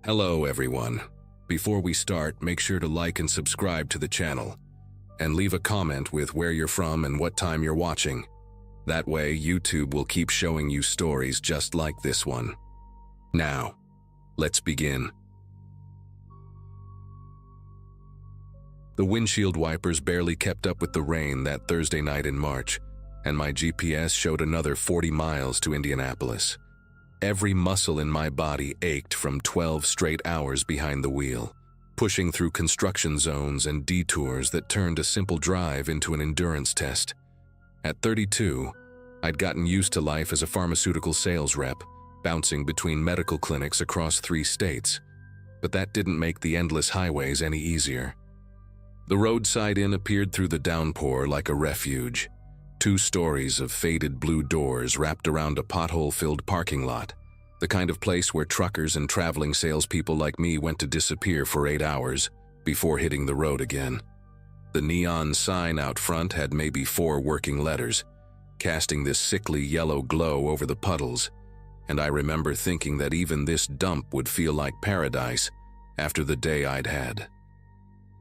Hello everyone. Before we start, make sure to like and subscribe to the channel, and leave a comment with where you're from and what time you're watching. That way, YouTube will keep showing you stories just like this one. Now, let's begin. The windshield wipers barely kept up with the rain that Thursday night in March, and my GPS showed another 40 miles to Indianapolis. Every muscle in my body ached from 12 straight hours behind the wheel, pushing through construction zones and detours that turned a simple drive into an endurance test. At 32, I'd gotten used to life as a pharmaceutical sales rep, bouncing between medical clinics across 3 states. But that didn't make the endless highways any easier. The roadside inn appeared through the downpour like a refuge. 2 stories of faded blue doors wrapped around a pothole-filled parking lot, the kind of place where truckers and traveling salespeople like me went to disappear for 8 hours before hitting the road again. The neon sign out front had maybe 4 working letters, casting this sickly yellow glow over the puddles, and I remember thinking that even this dump would feel like paradise after the day I'd had.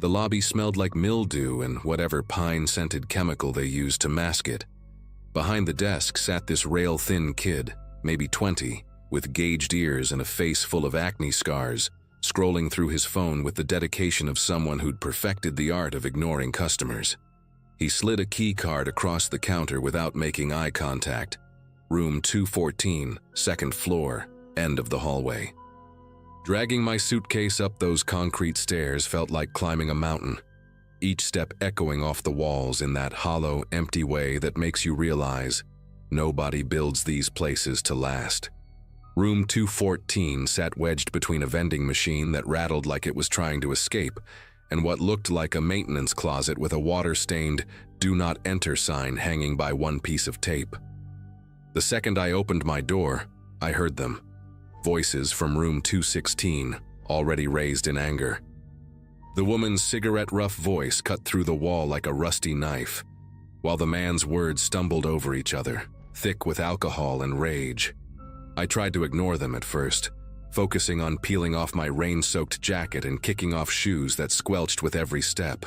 The lobby smelled like mildew and whatever pine-scented chemical they used to mask it. Behind the desk sat this rail-thin kid, maybe 20, with gauged ears and a face full of acne scars, scrolling through his phone with the dedication of someone who'd perfected the art of ignoring customers. He slid a key card across the counter without making eye contact. Room 214, second floor, end of the hallway. Dragging my suitcase up those concrete stairs felt like climbing a mountain, each step echoing off the walls in that hollow, empty way that makes you realize nobody builds these places to last. Room 214 sat wedged between a vending machine that rattled like it was trying to escape and what looked like a maintenance closet with a water-stained "Do Not Enter" sign hanging by one piece of tape. The second I opened my door, I heard them. Voices from room 216, already raised in anger. The woman's cigarette-rough voice cut through the wall like a rusty knife, while the man's words stumbled over each other, thick with alcohol and rage. I tried to ignore them at first, focusing on peeling off my rain-soaked jacket and kicking off shoes that squelched with every step.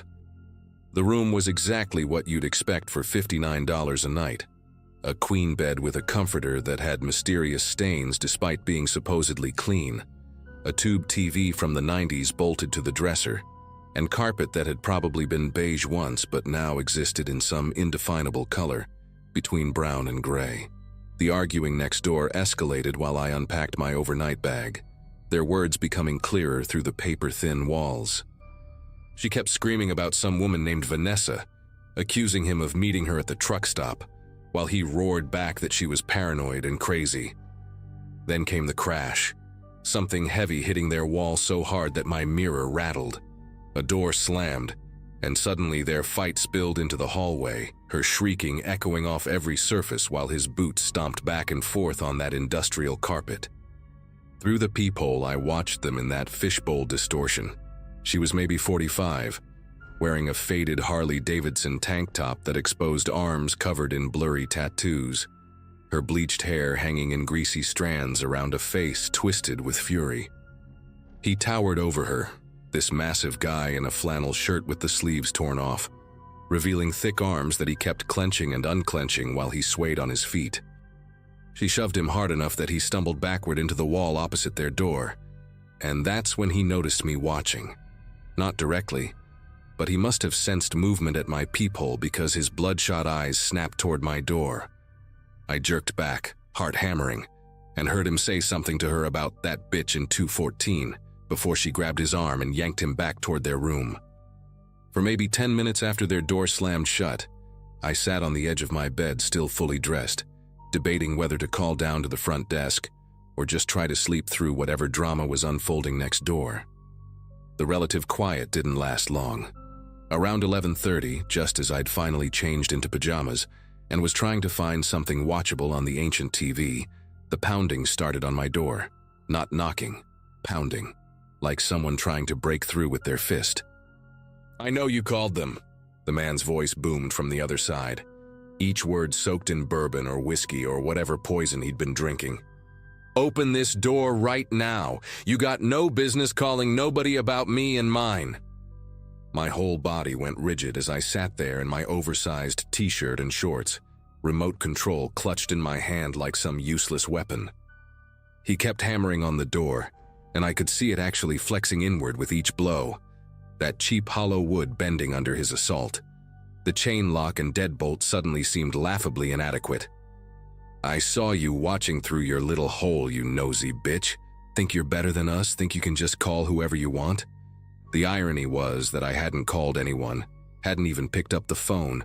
The room was exactly what you'd expect for $59 a night. A queen bed with a comforter that had mysterious stains despite being supposedly clean, a tube TV from the 90s bolted to the dresser, and carpet that had probably been beige once but now existed in some indefinable color, between brown and gray. The arguing next door escalated while I unpacked my overnight bag, their words becoming clearer through the paper-thin walls. She kept screaming about some woman named Vanessa, accusing him of meeting her at the truck stop, while he roared back that she was paranoid and crazy. Then came the crash, something heavy hitting their wall so hard that my mirror rattled. A door slammed, and suddenly their fight spilled into the hallway, her shrieking echoing off every surface while his boots stomped back and forth on that industrial carpet. Through the peephole, I watched them in that fishbowl distortion. She was maybe 45, wearing a faded Harley-Davidson tank top that exposed arms covered in blurry tattoos, her bleached hair hanging in greasy strands around a face twisted with fury. He towered over her, this massive guy in a flannel shirt with the sleeves torn off, revealing thick arms that he kept clenching and unclenching while he swayed on his feet. She shoved him hard enough that he stumbled backward into the wall opposite their door, and that's when he noticed me watching. Not directly, but he must have sensed movement at my peephole because his bloodshot eyes snapped toward my door. I jerked back, heart hammering, and heard him say something to her about that bitch in 214 before she grabbed his arm and yanked him back toward their room. For maybe 10 minutes after their door slammed shut, I sat on the edge of my bed still fully dressed, debating whether to call down to the front desk or just try to sleep through whatever drama was unfolding next door. The relative quiet didn't last long. Around 11:30, just as I'd finally changed into pajamas and was trying to find something watchable on the ancient TV, the pounding started on my door. Not knocking, pounding, like someone trying to break through with their fist. "I know you called them," the man's voice boomed from the other side, each word soaked in bourbon or whiskey or whatever poison he'd been drinking. Open this door right now. You got no business calling nobody about me and mine." My whole body went rigid as I sat there in my oversized t-shirt and shorts, remote control clutched in my hand like some useless weapon. He kept hammering on the door, and I could see it actually flexing inward with each blow, that cheap hollow wood bending under his assault. The chain lock and deadbolt suddenly seemed laughably inadequate. "I saw you watching through your little hole, you nosy bitch. Think you're better than us? Think you can just call whoever you want?" The irony was that I hadn't called anyone, hadn't even picked up the phone,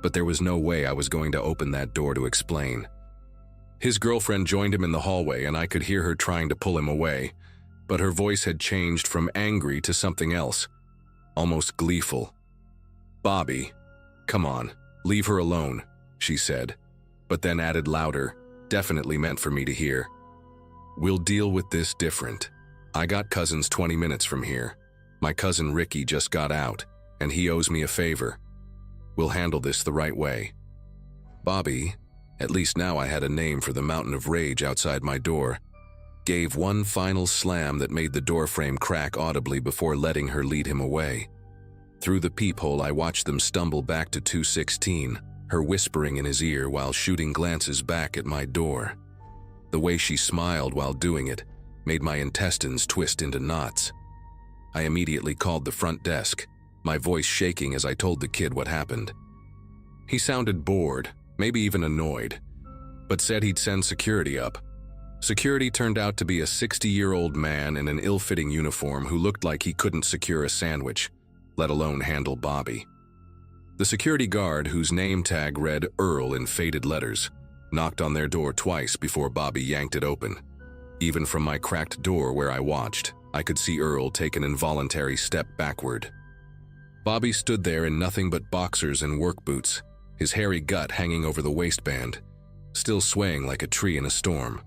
but there was no way I was going to open that door to explain. His girlfriend joined him in the hallway, and I could hear her trying to pull him away, but her voice had changed from angry to something else, almost gleeful. "Bobby, come on, leave her alone," she said, but then added louder, definitely meant for me to hear. "We'll deal with this different. I got cousins 20 minutes from here. My cousin Ricky just got out, and he owes me a favor. We'll handle this the right way." Bobby, at least now I had a name for the mountain of rage outside my door, gave one final slam that made the doorframe crack audibly before letting her lead him away. Through the peephole, I watched them stumble back to 216, her whispering in his ear while shooting glances back at my door. The way she smiled while doing it made my intestines twist into knots. I immediately called the front desk, my voice shaking as I told the kid what happened. He sounded bored, maybe even annoyed, but said he'd send security up. Security turned out to be a 60-year-old man in an ill-fitting uniform who looked like he couldn't secure a sandwich, let alone handle Bobby. The security guard, whose name tag read Earl in faded letters, knocked on their door twice before Bobby yanked it open. Even from my cracked door where I watched, I could see Earl take an involuntary step backward. Bobby stood there in nothing but boxers and work boots, his hairy gut hanging over the waistband, still swaying like a tree in a storm.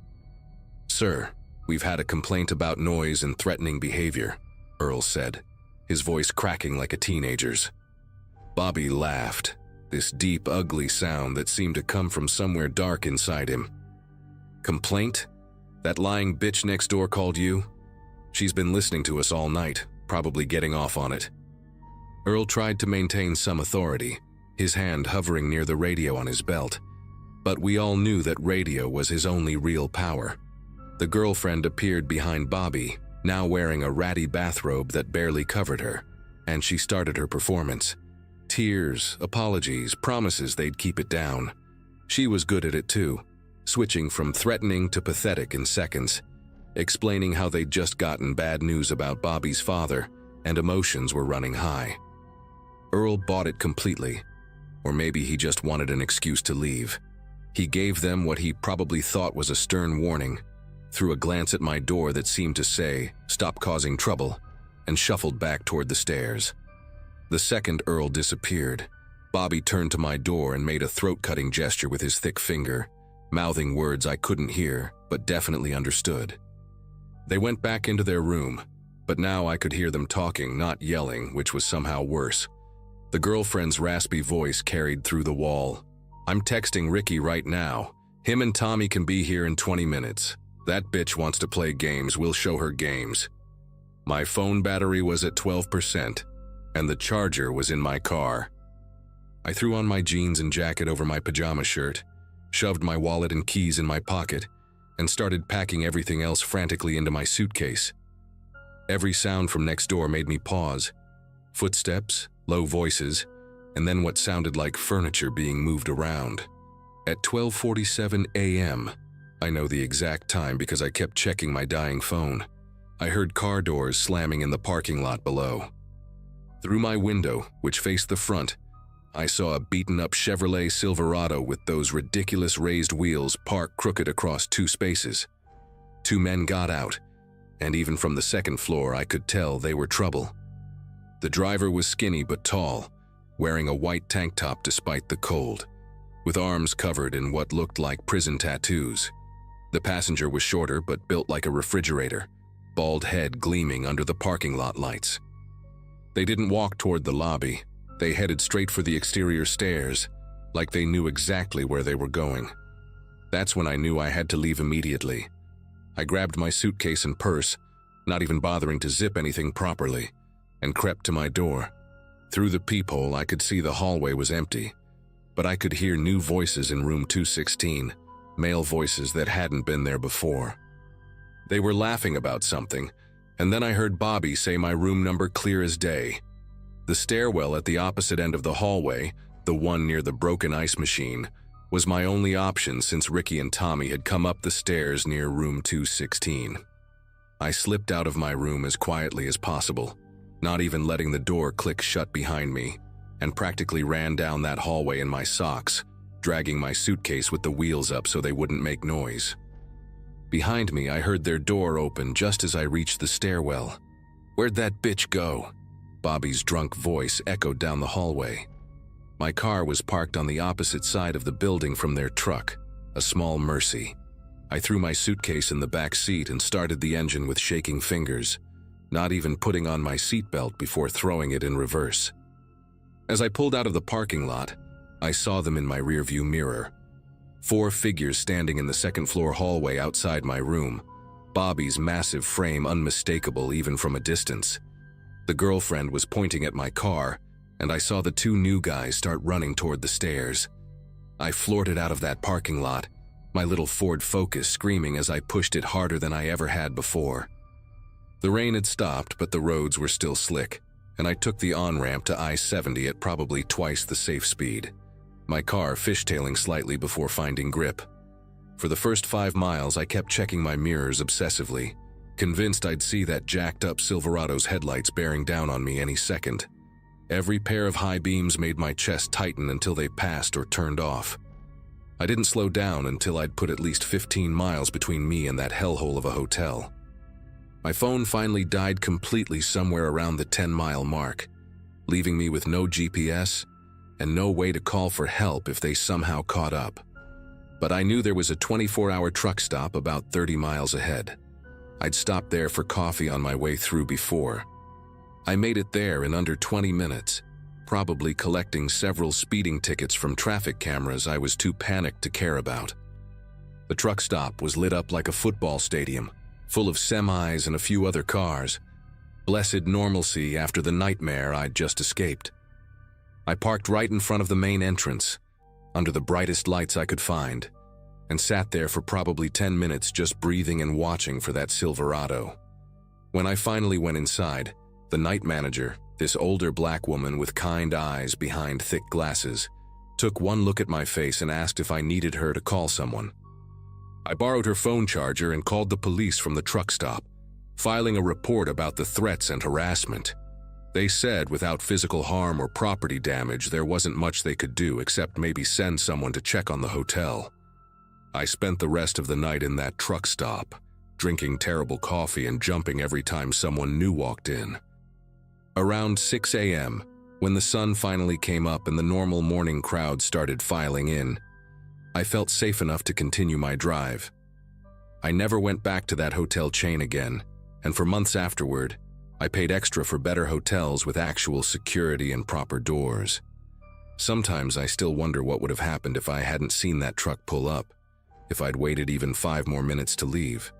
"Sir, we've had a complaint about noise and threatening behavior," Earl said, his voice cracking like a teenager's. Bobby laughed, this deep, ugly sound that seemed to come from somewhere dark inside him. "Complaint? That lying bitch next door called you? She's been listening to us all night, probably getting off on it." Earl tried to maintain some authority, his hand hovering near the radio on his belt, but we all knew that radio was his only real power. The girlfriend appeared behind Bobby, now wearing a ratty bathrobe that barely covered her, and she started her performance. Tears, apologies, promises they'd keep it down. She was good at it too, switching from threatening to pathetic in seconds, explaining how they'd just gotten bad news about Bobby's father and emotions were running high. Earl bought it completely, or maybe he just wanted an excuse to leave. He gave them what he probably thought was a stern warning, threw a glance at my door that seemed to say, "Stop causing trouble," and shuffled back toward the stairs. The second Earl disappeared, Bobby turned to my door and made a throat-cutting gesture with his thick finger, mouthing words I couldn't hear, but definitely understood. They went back into their room, but now I could hear them talking, not yelling, which was somehow worse. The girlfriend's raspy voice carried through the wall. "I'm texting Ricky right now. Him and Tommy can be here in 20 minutes. That bitch wants to play games, we'll show her games." My phone battery was at 12%, and the charger was in my car. I threw on my jeans and jacket over my pajama shirt, shoved my wallet and keys in my pocket, and started packing everything else frantically into my suitcase. Every sound from next door made me pause. Footsteps, low voices, and then what sounded like furniture being moved around. At 12:47 a.m., I know the exact time because I kept checking my dying phone, I heard car doors slamming in the parking lot below. Through my window, which faced the front, I saw a beaten-up Chevrolet Silverado with those ridiculous raised wheels parked crooked across two spaces. Two men got out, and even from the second floor I could tell they were trouble. The driver was skinny but tall, wearing a white tank top despite the cold, with arms covered in what looked like prison tattoos. The passenger was shorter but built like a refrigerator, bald head gleaming under the parking lot lights. They didn't walk toward the lobby. They headed straight for the exterior stairs, like they knew exactly where they were going. That's when I knew I had to leave immediately. I grabbed my suitcase and purse, not even bothering to zip anything properly, and crept to my door. Through the peephole, I could see the hallway was empty, but I could hear new voices in room 216, male voices that hadn't been there before. They were laughing about something, and then I heard Bobby say my room number clear as day. The stairwell at the opposite end of the hallway, the one near the broken ice machine, was my only option since Ricky and Tommy had come up the stairs near room 216. I slipped out of my room as quietly as possible, not even letting the door click shut behind me, and practically ran down that hallway in my socks, dragging my suitcase with the wheels up so they wouldn't make noise. Behind me, I heard their door open just as I reached the stairwell. "Where'd that bitch go?" Bobby's drunk voice echoed down the hallway. My car was parked on the opposite side of the building from their truck, a small Mercy. I threw my suitcase in the back seat and started the engine with shaking fingers, not even putting on my seatbelt before throwing it in reverse. As I pulled out of the parking lot, I saw them in my rearview mirror. 4 figures standing in the second-floor hallway outside my room, Bobby's massive frame unmistakable even from a distance. The girlfriend was pointing at my car, and I saw the 2 new guys start running toward the stairs. I floored it out of that parking lot, my little Ford Focus screaming as I pushed it harder than I ever had before. The rain had stopped, but the roads were still slick, and I took the on-ramp to I-70 at probably twice the safe speed, my car fishtailing slightly before finding grip. For the first 5 miles, I kept checking my mirrors obsessively, convinced I'd see that jacked-up Silverado's headlights bearing down on me any second. Every pair of high beams made my chest tighten until they passed or turned off. I didn't slow down until I'd put at least 15 miles between me and that hellhole of a hotel. My phone finally died completely somewhere around the 10-mile mark, leaving me with no GPS and no way to call for help if they somehow caught up. But I knew there was a 24-hour truck stop about 30 miles ahead. I'd stopped there for coffee on my way through before. I made it there in under 20 minutes, probably collecting several speeding tickets from traffic cameras I was too panicked to care about. The truck stop was lit up like a football stadium, full of semis and a few other cars. Blessed normalcy after the nightmare I'd just escaped. I parked right in front of the main entrance, under the brightest lights I could find, and sat there for probably 10 minutes just breathing and watching for that Silverado. When I finally went inside, the night manager, this older black woman with kind eyes behind thick glasses, took one look at my face and asked if I needed her to call someone. I borrowed her phone charger and called the police from the truck stop, filing a report about the threats and harassment. They said without physical harm or property damage, there wasn't much they could do except maybe send someone to check on the hotel. I spent the rest of the night in that truck stop, drinking terrible coffee and jumping every time someone new walked in. Around 6 a.m., when the sun finally came up and the normal morning crowd started filing in, I felt safe enough to continue my drive. I never went back to that hotel chain again, and for months afterward, I paid extra for better hotels with actual security and proper doors. Sometimes I still wonder what would have happened if I hadn't seen that truck pull up, if I'd waited even 5 more minutes to leave.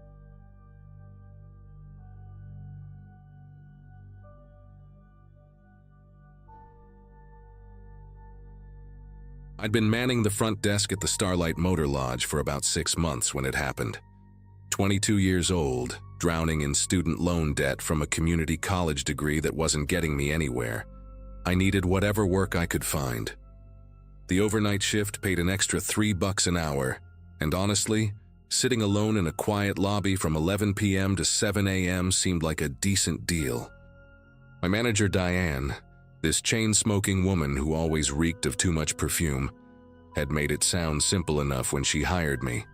I'd been manning the front desk at the Starlight Motor Lodge for about 6 months when it happened. 22 years old, drowning in student loan debt from a community college degree that wasn't getting me anywhere. I needed whatever work I could find. The overnight shift paid an extra $3 an hour, and honestly, sitting alone in a quiet lobby from 11 p.m. to 7 a.m. seemed like a decent deal. My manager, Diane, this chain-smoking woman who always reeked of too much perfume, had made it sound simple enough when she hired me.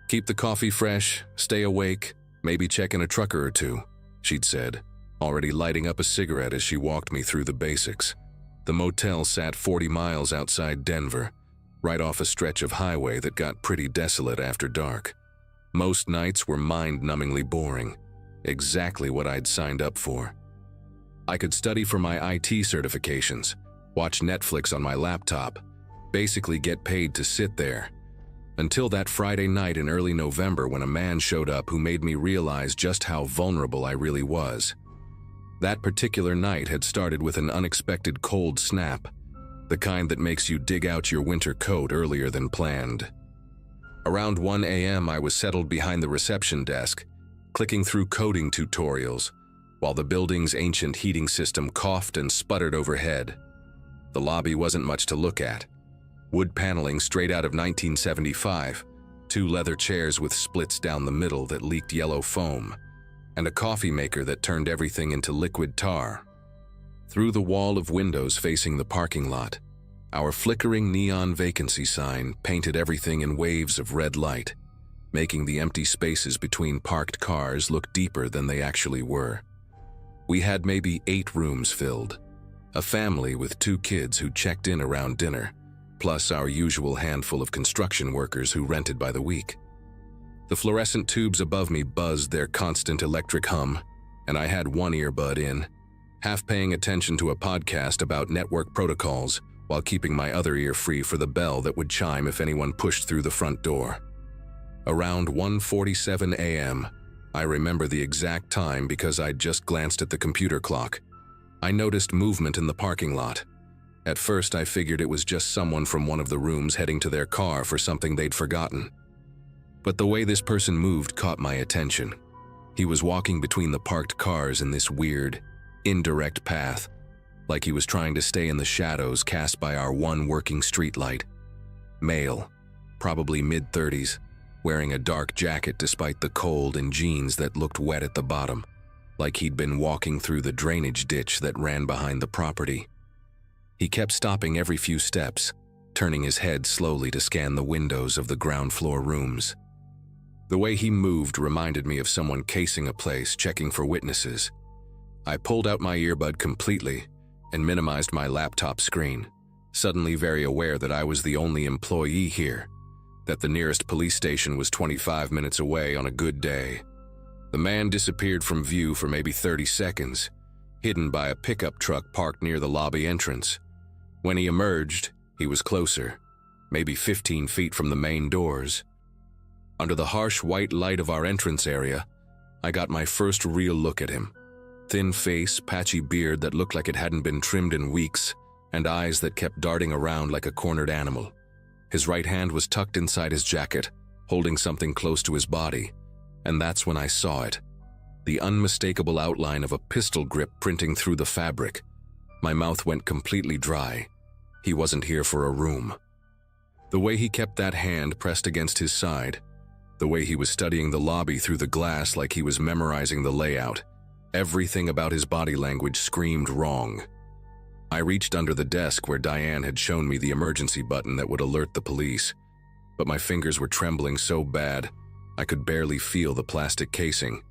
Keep the coffee fresh, stay awake, maybe check in a trucker or two, she'd said, already lighting up a cigarette as she walked me through the basics. The motel sat 40 miles outside Denver, right off a stretch of highway that got pretty desolate after dark. Most nights were mind-numbingly boring, exactly what I'd signed up for. I could study for my IT certifications, watch Netflix on my laptop, basically get paid to sit there. Until that Friday night in early November when a man showed up who made me realize just how vulnerable I really was. That particular night had started with an unexpected cold snap, the kind that makes you dig out your winter coat earlier than planned. Around 1 a.m. I was settled behind the reception desk, clicking through coding tutorials, while the building's ancient heating system coughed and sputtered overhead. The lobby wasn't much to look at. Wood paneling straight out of 1975, 2 leather chairs with splits down the middle that leaked yellow foam, and a coffee maker that turned everything into liquid tar. Through the wall of windows facing the parking lot, our flickering neon vacancy sign painted everything in waves of red light, making the empty spaces between parked cars look deeper than they actually were. We had maybe 8 rooms filled, a family with 2 kids who checked in around dinner, plus our usual handful of construction workers who rented by the week. The fluorescent tubes above me buzzed their constant electric hum, and I had one earbud in, half paying attention to a podcast about network protocols while keeping my other ear free for the bell that would chime if anyone pushed through the front door. Around 1:47 a.m., I remember the exact time because I'd just glanced at the computer clock. I noticed movement in the parking lot. At first, I figured it was just someone from one of the rooms heading to their car for something they'd forgotten. But the way this person moved caught my attention. He was walking between the parked cars in this weird, indirect path, like he was trying to stay in the shadows cast by our one working streetlight. Male, probably mid-30s, wearing a dark jacket despite the cold and jeans that looked wet at the bottom, like he'd been walking through the drainage ditch that ran behind the property. He kept stopping every few steps, turning his head slowly to scan the windows of the ground floor rooms. The way he moved reminded me of someone casing a place, checking for witnesses. I pulled out my earbud completely and minimized my laptop screen, suddenly very aware that I was the only employee here, that the nearest police station was 25 minutes away on a good day. The man disappeared from view for maybe 30 seconds, hidden by a pickup truck parked near the lobby entrance. When he emerged, he was closer, maybe 15 feet from the main doors. Under the harsh white light of our entrance area, I got my first real look at him. Thin face, patchy beard that looked like it hadn't been trimmed in weeks, and eyes that kept darting around like a cornered animal. His right hand was tucked inside his jacket, holding something close to his body, and that's when I saw it. The unmistakable outline of a pistol grip printing through the fabric. My mouth went completely dry. He wasn't here for a room. The way he kept that hand pressed against his side, the way he was studying the lobby through the glass like he was memorizing the layout, everything about his body language screamed wrong. I reached under the desk where Diane had shown me the emergency button that would alert the police, but my fingers were trembling so bad I could barely feel the plastic casing.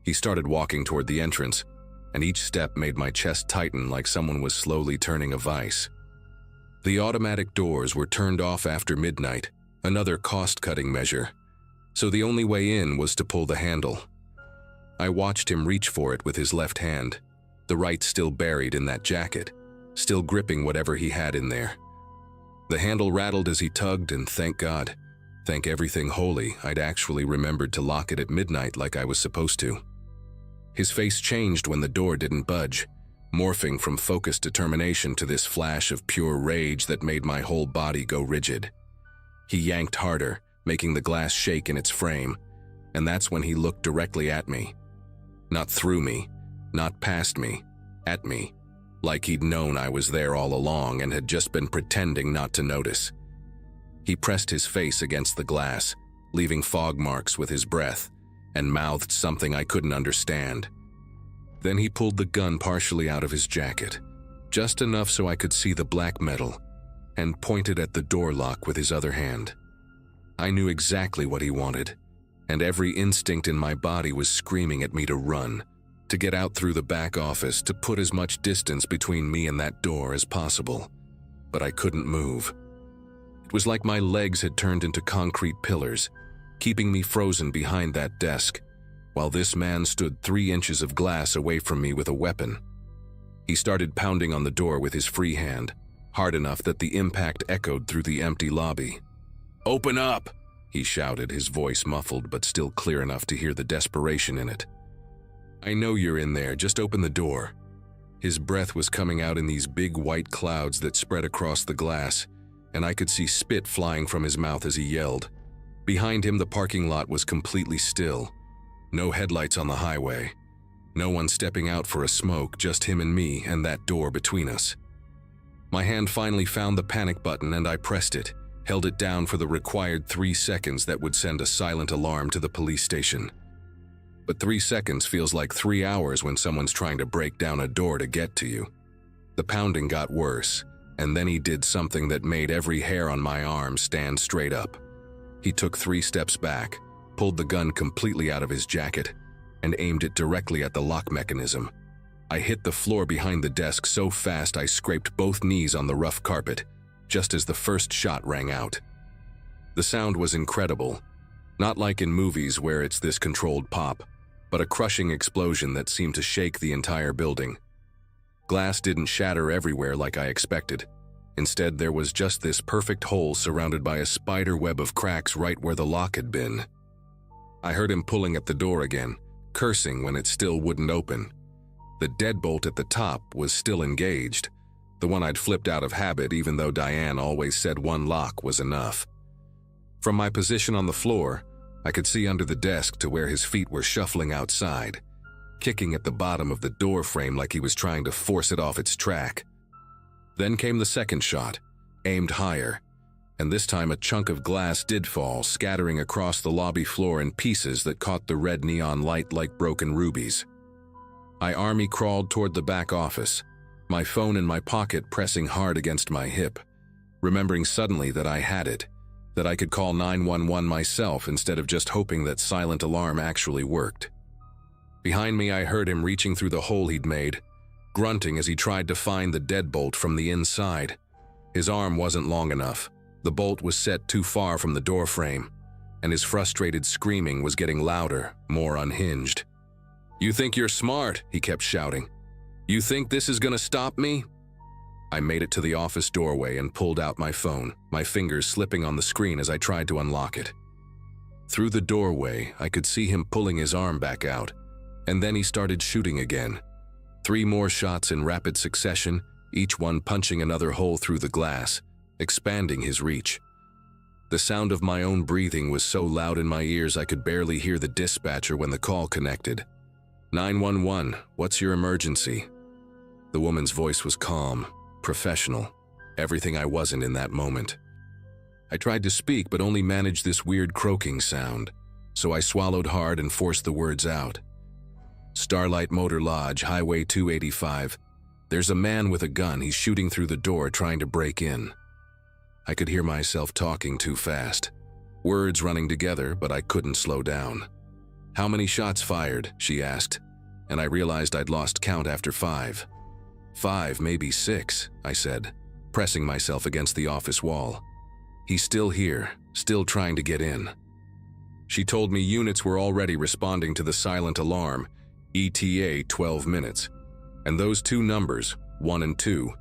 He started walking toward the entrance, and each step made my chest tighten like someone was slowly turning a vise. The automatic doors were turned off after midnight, another cost-cutting measure, so the only way in was to pull the handle. I watched him reach for it with his left hand, the right still buried in that jacket, still gripping whatever he had in there. The handle rattled as he tugged, and thank God, thank everything holy, I'd actually remembered to lock it at midnight like I was supposed to. His face changed when the door didn't budge, morphing from focused determination to this flash of pure rage that made my whole body go rigid. He yanked harder, making the glass shake in its frame, and that's when he looked directly at me. Not through me, not past me, at me, like he'd known I was there all along and had just been pretending not to notice. He pressed his face against the glass, leaving fog marks with his breath, and mouthed something I couldn't understand. Then he pulled the gun partially out of his jacket, just enough so I could see the black metal, and pointed at the door lock with his other hand. I knew exactly what he wanted, and every instinct in my body was screaming at me to run, to get out through the back office, to put as much distance between me and that door as possible. But I couldn't move. It was like my legs had turned into concrete pillars, keeping me frozen behind that desk, while this man stood 3 inches of glass away from me with a weapon. He started pounding on the door with his free hand, hard enough that the impact echoed through the empty lobby. "Open up!" he shouted, his voice muffled but still clear enough to hear the desperation in it. "I know you're in there, just open the door." His breath was coming out in these big white clouds that spread across the glass, and I could see spit flying from his mouth as he yelled. Behind him, the parking lot was completely still. No headlights on the highway. No one stepping out for a smoke, just him and me and that door between us. My hand finally found the panic button and I pressed it, held it down for the required 3 seconds that would send a silent alarm to the police station. But 3 seconds feels like 3 hours when someone's trying to break down a door to get to you. The pounding got worse, and then he did something that made every hair on my arm stand straight up. He took 3 steps back, pulled the gun completely out of his jacket, and aimed it directly at the lock mechanism. I hit the floor behind the desk so fast I scraped both knees on the rough carpet, just as the first shot rang out. The sound was incredible, not like in movies where it's this controlled pop, but a crushing explosion that seemed to shake the entire building. Glass didn't shatter everywhere like I expected. Instead, there was just this perfect hole surrounded by a spider web of cracks right where the lock had been. I heard him pulling at the door again, cursing when it still wouldn't open. The deadbolt at the top was still engaged, the one I'd flipped out of habit even though Diane always said one lock was enough. From my position on the floor, I could see under the desk to where his feet were shuffling outside, kicking at the bottom of the door frame like he was trying to force it off its track. Then came the second shot, aimed higher, and this time a chunk of glass did fall, scattering across the lobby floor in pieces that caught the red neon light like broken rubies. I army crawled toward the back office, my phone in my pocket pressing hard against my hip, remembering suddenly that I had it, that I could call 911 myself instead of just hoping that silent alarm actually worked. Behind me, I heard him reaching through the hole he'd made, grunting as he tried to find the deadbolt from the inside. His arm wasn't long enough. The bolt was set too far from the door frame, and his frustrated screaming was getting louder, more unhinged. "You think you're smart," he kept shouting. "You think this is gonna stop me?" I made it to the office doorway and pulled out my phone, my fingers slipping on the screen as I tried to unlock it. Through the doorway, I could see him pulling his arm back out, and then he started shooting again. 3 more shots in rapid succession, each one punching another hole through the glass, expanding his reach. The sound of my own breathing was so loud in my ears I could barely hear the dispatcher when the call connected. 911, what's your emergency?" The woman's voice was calm, professional, everything I wasn't in that moment. I tried to speak but only managed this weird croaking sound, so I swallowed hard and forced the words out. "Starlight Motor Lodge, Highway 285. There's a man with a gun. He's shooting through the door trying to break in." I could hear myself talking too fast, words running together, but I couldn't slow down. "How many shots fired?" she asked, and I realized I'd lost count after 5. 5, maybe 6, I said, pressing myself against the office wall. "He's still here, still trying to get in." She told me units were already responding to the silent alarm, ETA 12 minutes, and those 2 numbers, 1 and 2,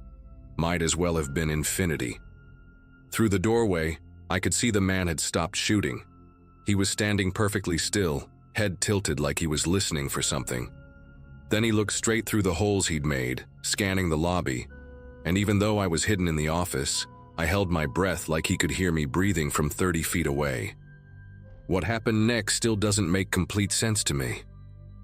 might as well have been infinity. Through the doorway, I could see the man had stopped shooting. He was standing perfectly still, head tilted like he was listening for something. Then he looked straight through the holes he'd made, scanning the lobby, and even though I was hidden in the office, I held my breath like he could hear me breathing from 30 feet away. What happened next still doesn't make complete sense to me.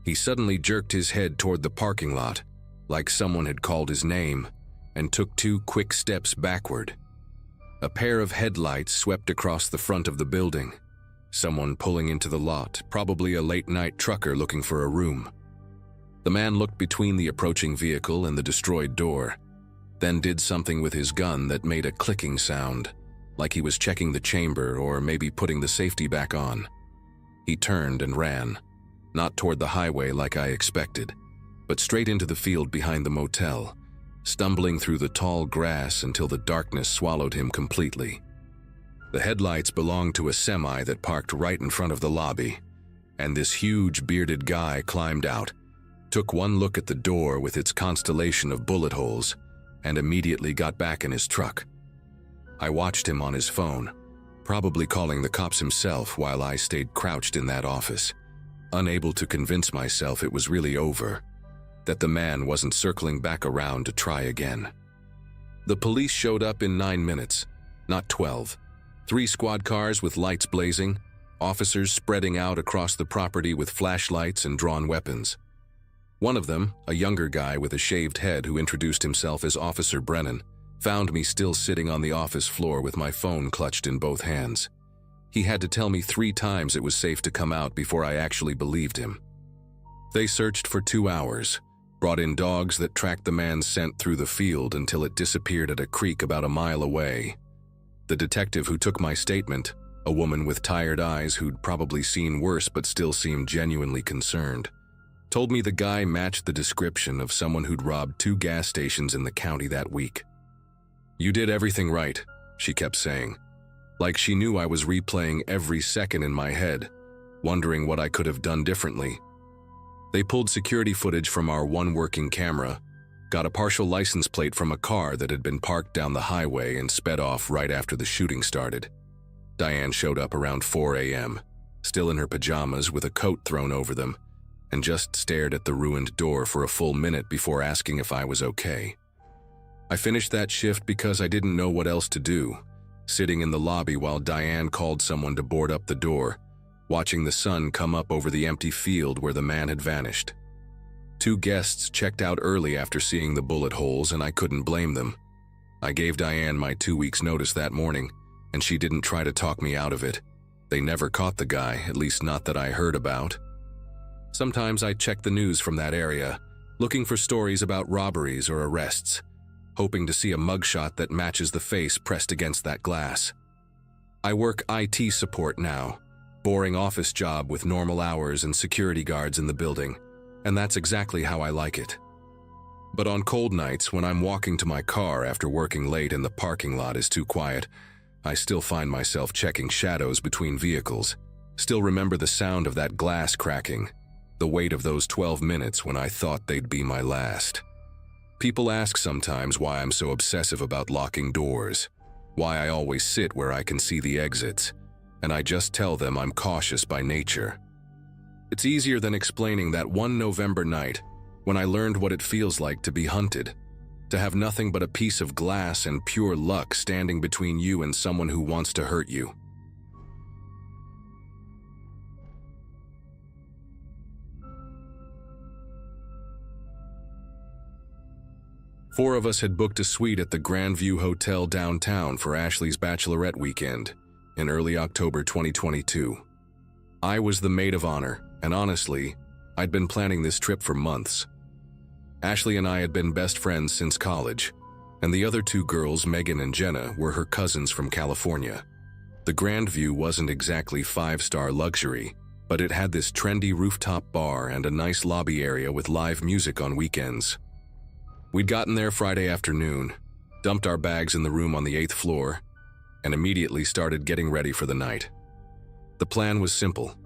He suddenly jerked his head toward the parking lot, like someone had called his name, and took 2 quick steps backward. A pair of headlights swept across the front of the building. Someone pulling into the lot, probably a late-night trucker looking for a room. The man looked between the approaching vehicle and the destroyed door, then did something with his gun that made a clicking sound, like he was checking the chamber or maybe putting the safety back on. He turned and ran, not toward the highway like I expected, but straight into the field behind the motel, stumbling through the tall grass until the darkness swallowed him completely. The headlights belonged to a semi that parked right in front of the lobby, and this huge bearded guy climbed out, took one look at the door with its constellation of bullet holes, and immediately got back in his truck. I watched him on his phone, probably calling the cops himself while I stayed crouched in that office, unable to convince myself it was really over, that the man wasn't circling back around to try again. The police showed up in 9 minutes, not 12. 3 squad cars with lights blazing, officers spreading out across the property with flashlights and drawn weapons. One of them, a younger guy with a shaved head who introduced himself as Officer Brennan, found me still sitting on the office floor with my phone clutched in both hands. He had to tell me 3 times it was safe to come out before I actually believed him. They searched for 2 hours, brought in dogs that tracked the man's scent through the field until it disappeared at a creek about a mile away. The detective who took my statement, a woman with tired eyes who'd probably seen worse but still seemed genuinely concerned, told me the guy matched the description of someone who'd robbed 2 gas stations in the county that week. "You did everything right," she kept saying, like she knew I was replaying every second in my head, wondering what I could have done differently. They pulled security footage from our one working camera, got a partial license plate from a car that had been parked down the highway and sped off right after the shooting started. Diane showed up around 4 a.m., still in her pajamas with a coat thrown over them, and just stared at the ruined door for a full minute before asking if I was okay. I finished that shift because I didn't know what else to do, sitting in the lobby while Diane called someone to board up the door, watching the sun come up over the empty field where the man had vanished. 2 guests checked out early after seeing the bullet holes, and I couldn't blame them. I gave Diane my 2 weeks' notice that morning, and she didn't try to talk me out of it. They never caught the guy, at least not that I heard about. Sometimes I check the news from that area, looking for stories about robberies or arrests, hoping to see a mugshot that matches the face pressed against that glass. I work IT support now, boring office job with normal hours and security guards in the building, and that's exactly how I like it. But on cold nights when I'm walking to my car after working late and the parking lot is too quiet, I still find myself checking shadows between vehicles, still remember the sound of that glass cracking, the weight of those 12 minutes when I thought they'd be my last. People ask sometimes why I'm so obsessive about locking doors, why I always sit where I can see the exits, and I just tell them I'm cautious by nature. It's easier than explaining that one November night when I learned what it feels like to be hunted, to have nothing but a piece of glass and pure luck standing between you and someone who wants to hurt you. Four of us had booked a suite at the Grandview Hotel downtown for Ashley's bachelorette weekend in early October 2022. I was the maid of honor, and honestly, I'd been planning this trip for months. Ashley and I had been best friends since college, and the other 2 girls, Megan and Jenna, were her cousins from California. The Grandview wasn't exactly 5-star luxury, but it had this trendy rooftop bar and a nice lobby area with live music on weekends. We'd gotten there Friday afternoon, dumped our bags in the room on the 8th floor, and immediately started getting ready for the night. The plan was simple: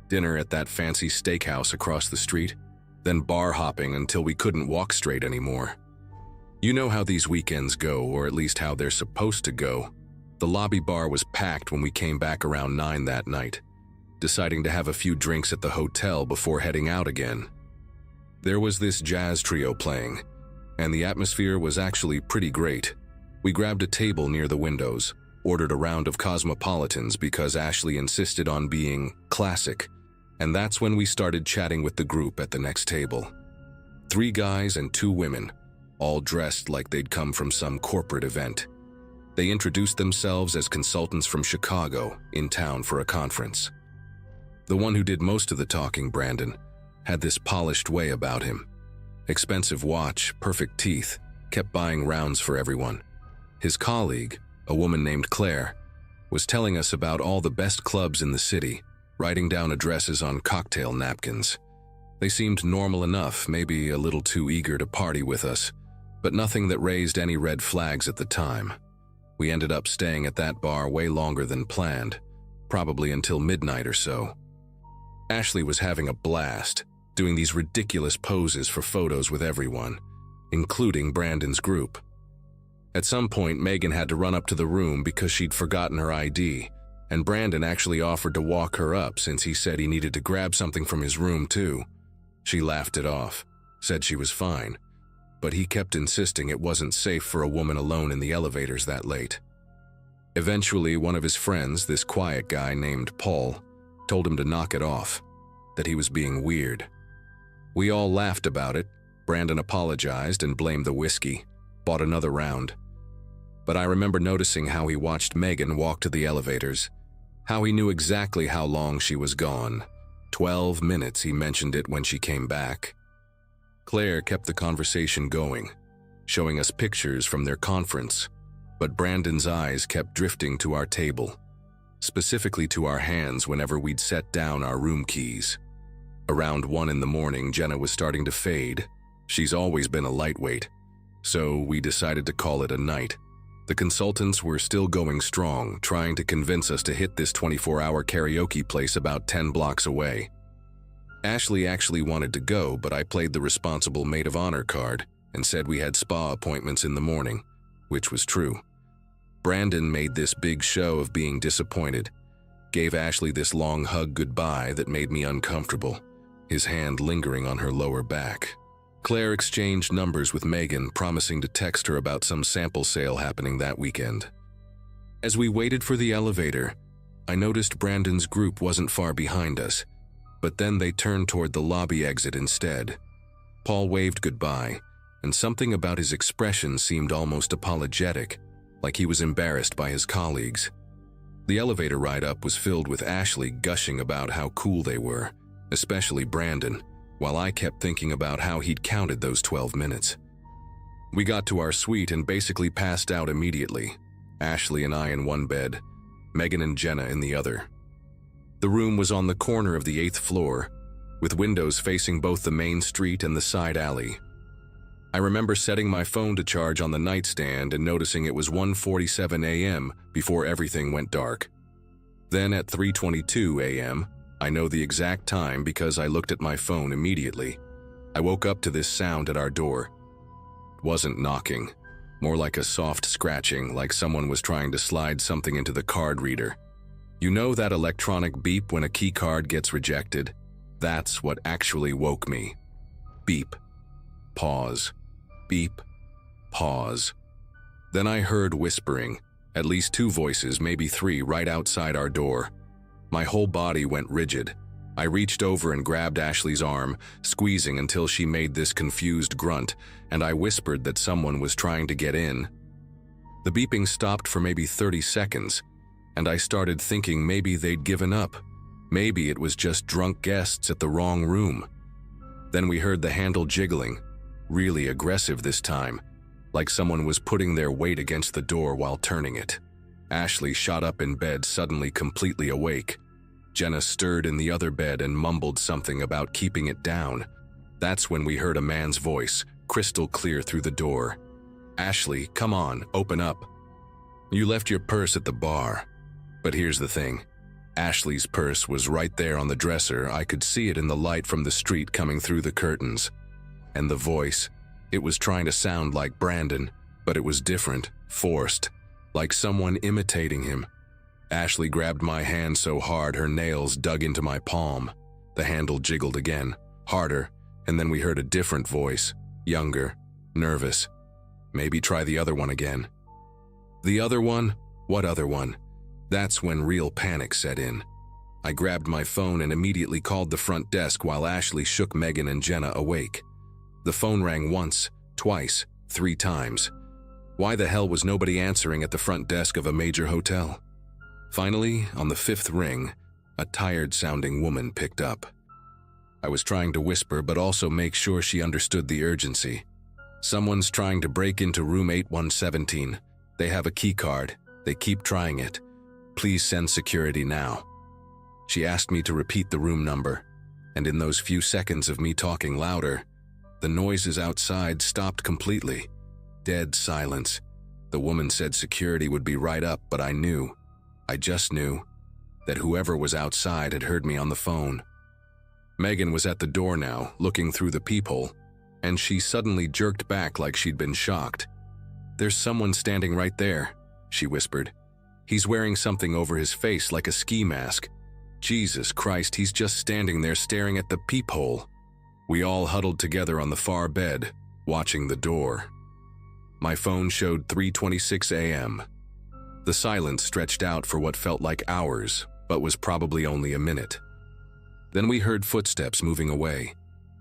dinner at that fancy steakhouse across the street, then bar hopping until we couldn't walk straight anymore. You know how these weekends go, or at least how they're supposed to go. The lobby bar was packed when we came back around 9 that night, deciding to have a few drinks at the hotel before heading out again. There was this jazz trio playing, and the atmosphere was actually pretty great. We grabbed a table near the windows, ordered a round of cosmopolitans because Ashley insisted on being classic, and that's when we started chatting with the group at the next table. 3 guys and 2 women, all dressed like they'd come from some corporate event. They introduced themselves as consultants from Chicago, in town for a conference. The one who did most of the talking, Brandon, had this polished way about him. Expensive watch, perfect teeth, kept buying rounds for everyone. His colleague, a woman named Claire, was telling us about all the best clubs in the city, writing down addresses on cocktail napkins. They seemed normal enough, maybe a little too eager to party with us, but nothing that raised any red flags at the time. We ended up staying at that bar way longer than planned, probably until midnight or so. Ashley was having a blast, doing these ridiculous poses for photos with everyone, including Brandon's group. At some point, Megan had to run up to the room because she'd forgotten her ID, and Brandon actually offered to walk her up since he said he needed to grab something from his room too. She laughed it off, said she was fine, but he kept insisting it wasn't safe for a woman alone in the elevators that late. Eventually, one of his friends, this quiet guy named Paul, told him to knock it off, that he was being weird. We all laughed about it. Brandon apologized and blamed the whiskey, bought another round. But I remember noticing how he watched Megan walk to the elevators, how he knew exactly how long she was gone. 12 minutes, he mentioned it when she came back. Claire kept the conversation going, showing us pictures from their conference, but Brandon's eyes kept drifting to our table, specifically to our hands whenever we'd set down our room keys. Around 1 in the morning, Jenna was starting to fade. She's always been a lightweight, so we decided to call it a night. The consultants were still going strong, trying to convince us to hit this 24-hour karaoke place about 10 blocks away. Ashley actually wanted to go, but I played the responsible maid of honor card and said we had spa appointments in the morning, which was true. Brandon made this big show of being disappointed, gave Ashley this long hug goodbye that made me uncomfortable, his hand lingering on her lower back. Claire exchanged numbers with Megan, promising to text her about some sample sale happening that weekend. As we waited for the elevator, I noticed Brandon's group wasn't far behind us, but then they turned toward the lobby exit instead. Paul waved goodbye, and something about his expression seemed almost apologetic, like he was embarrassed by his colleagues. The elevator ride up was filled with Ashley gushing about how cool they were, especially Brandon, while I kept thinking about how he'd counted those 12 minutes. We got to our suite and basically passed out immediately, Ashley and I in one bed, Megan and Jenna in the other. The room was on the corner of the 8th floor, with windows facing both the main street and the side alley. I remember setting my phone to charge on the nightstand and noticing it was 1:47 a.m. before everything went dark. Then at 3:22 a.m., I know the exact time because I looked at my phone immediately. I woke up to this sound at our door. It wasn't knocking, more like a soft scratching, like someone was trying to slide something into the card reader. You know that electronic beep when a key card gets rejected? That's what actually woke me. Beep. Pause. Beep. Pause. Then I heard whispering, at least 2 voices, maybe 3, right outside our door. My whole body went rigid. I reached over and grabbed Ashley's arm, squeezing until she made this confused grunt, and I whispered that someone was trying to get in. The beeping stopped for maybe 30 seconds, and I started thinking maybe they'd given up. Maybe it was just drunk guests at the wrong room. Then we heard the handle jiggling, really aggressive this time, like someone was putting their weight against the door while turning it. Ashley shot up in bed, suddenly completely awake. Jenna stirred in the other bed and mumbled something about keeping it down. That's when we heard a man's voice, crystal clear through the door. "Ashley, come on, open up. You left your purse at the bar." But here's the thing. Ashley's purse was right there on the dresser. I could see it in the light from the street coming through the curtains. And the voice, it was trying to sound like Brandon, but it was different, forced, like someone imitating him. Ashley grabbed my hand so hard her nails dug into my palm. The handle jiggled again, harder, and then we heard a different voice, younger, nervous. "Maybe try the other one again." The other one? What other one? That's when real panic set in. I grabbed my phone and immediately called the front desk while Ashley shook Megan and Jenna awake. The phone rang once, twice, 3 times. Why the hell was nobody answering at the front desk of a major hotel? Finally, on the 5th ring, a tired-sounding woman picked up. I was trying to whisper but also make sure she understood the urgency. "Someone's trying to break into room 8117. They have a key card. They keep trying it. Please send security now." She asked me to repeat the room number, and in those few seconds of me talking louder, the noises outside stopped completely. Dead silence. The woman said security would be right up, but I just knew, that whoever was outside had heard me on the phone. Megan was at the door now, looking through the peephole, and she suddenly jerked back like she'd been shocked. "There's someone standing right there," she whispered. "He's wearing something over his face like a ski mask. Jesus Christ, he's just standing there staring at the peephole." We all huddled together on the far bed, watching the door. My phone showed 3:26 a.m. The silence stretched out for what felt like hours, but was probably only a minute. Then we heard footsteps moving away,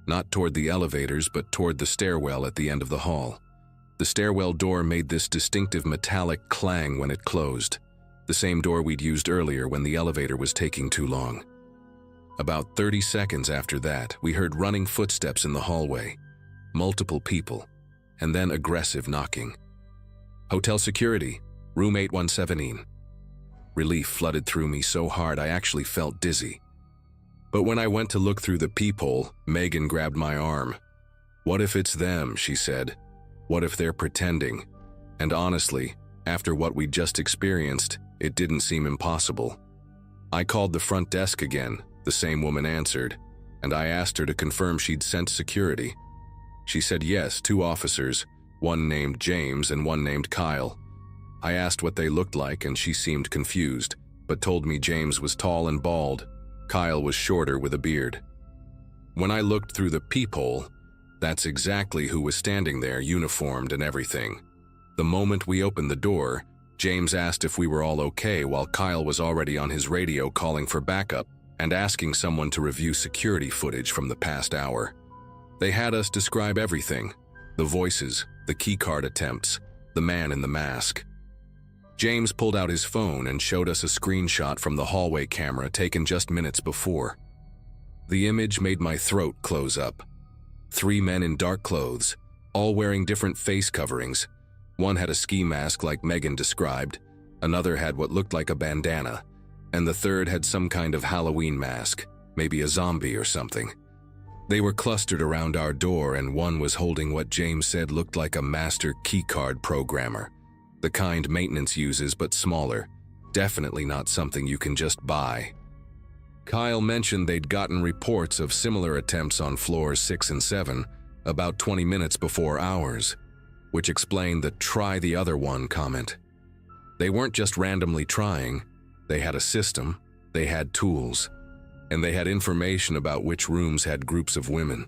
not toward the elevators, but toward the stairwell at the end of the hall. The stairwell door made this distinctive metallic clang when it closed, the same door we'd used earlier when the elevator was taking too long. About 30 seconds after that, we heard running footsteps in the hallway, multiple people, and then aggressive knocking. "Hotel security, room 8117. Relief flooded through me so hard I actually felt dizzy. But when I went to look through the peephole, Megan grabbed my arm. "What if it's them?" she said. "What if they're pretending?" And honestly, after what we'd just experienced, it didn't seem impossible. I called the front desk again. The same woman answered, and I asked her to confirm she'd sent security. She said yes, 2 officers, one named James and one named Kyle. I asked what they looked like and she seemed confused, but told me James was tall and bald. Kyle was shorter with a beard. When I looked through the peephole, that's exactly who was standing there, uniformed and everything. The moment we opened the door, James asked if we were all okay while Kyle was already on his radio calling for backup and asking someone to review security footage from the past hour. They had us describe everything: the voices, the keycard attempts, the man in the mask. James pulled out his phone and showed us a screenshot from the hallway camera taken just minutes before. The image made my throat close up. 3 men in dark clothes, all wearing different face coverings. One had a ski mask like Megan described, another had what looked like a bandana, and the third had some kind of Halloween mask, maybe a zombie or something. They were clustered around our door, and one was holding what James said looked like a master keycard programmer, the kind maintenance uses but smaller, definitely not something you can just buy. Kyle mentioned they'd gotten reports of similar attempts on floors 6 and 7 about 20 minutes before ours, which explained the "try the other one" comment. They weren't just randomly trying. They had a system, they had tools, and they had information about which rooms had groups of women.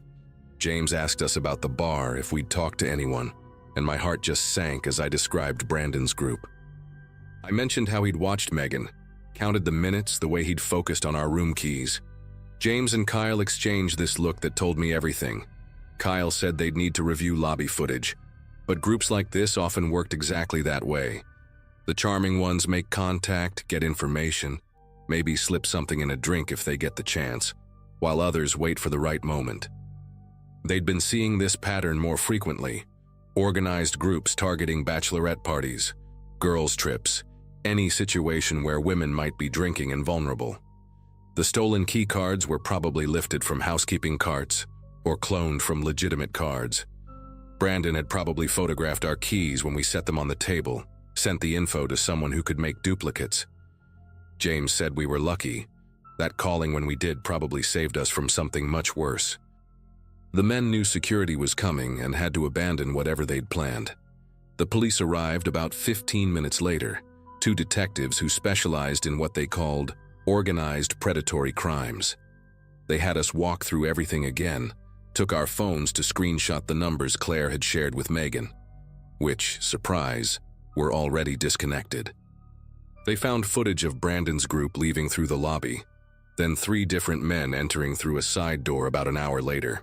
James asked us about the bar, if we'd talked to anyone, and my heart just sank as I described Brandon's group. I mentioned how he'd watched Megan, counted the minutes, the way he'd focused on our room keys. James and Kyle exchanged this look that told me everything. Kyle said they'd need to review lobby footage, but groups like this often worked exactly that way. The charming ones make contact, get information, maybe slip something in a drink if they get the chance, while others wait for the right moment. They'd been seeing this pattern more frequently: organized groups targeting bachelorette parties, girls' trips, any situation where women might be drinking and vulnerable. The stolen key cards were probably lifted from housekeeping carts or cloned from legitimate cards. Brandon had probably photographed our keys when we set them on the table, sent the info to someone who could make duplicates. James said we were lucky. That calling when we did probably saved us from something much worse. The men knew security was coming and had to abandon whatever they'd planned. The police arrived about 15 minutes later, 2 detectives who specialized in what they called organized predatory crimes. They had us walk through everything again, took our phones to screenshot the numbers Claire had shared with Megan, which, surprise, were already disconnected. They found footage of Brandon's group leaving through the lobby, then 3 different men entering through a side door about an hour later.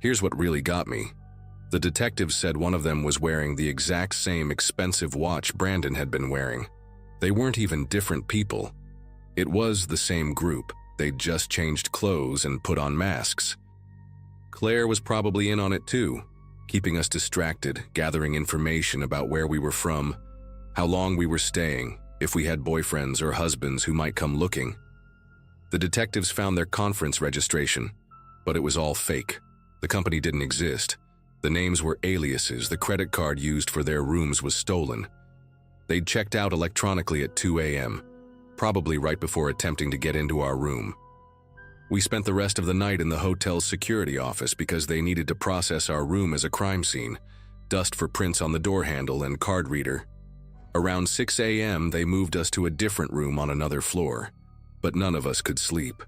Here's what really got me. The detectives said one of them was wearing the exact same expensive watch Brandon had been wearing. They weren't even different people. It was the same group. They'd just changed clothes and put on masks. Claire was probably in on it too, keeping us distracted, gathering information about where we were from, how long we were staying, if we had boyfriends or husbands who might come looking. The detectives found their conference registration, but it was all fake. The company didn't exist. The names were aliases. The credit card used for their rooms was stolen. They'd checked out electronically at 2 a.m., probably right before attempting to get into our room. We spent the rest of the night in the hotel's security office because they needed to process our room as a crime scene, dust for prints on the door handle and card reader. Around 6 a.m., they moved us to a different room on another floor, but none of us could sleep.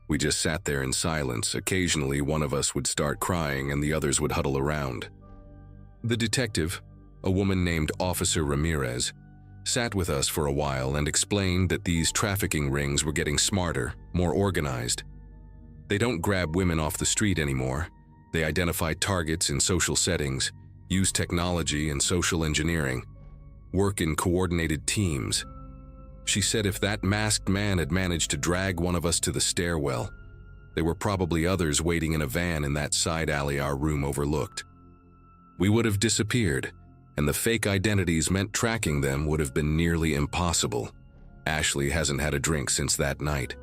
We just sat there in silence. Occasionally, one of us would start crying and the others would huddle around. The detective, a woman named Officer Ramirez, sat with us for a while and explained that these trafficking rings were getting smarter, more organized. They don't grab women off the street anymore. They identify targets in social settings, use technology and social engineering, work in coordinated teams. She said if that masked man had managed to drag one of us to the stairwell, there were probably others waiting in a van in that side alley our room overlooked. We would have disappeared, and the fake identities meant tracking them would have been nearly impossible. Ashley hasn't had a drink since that night.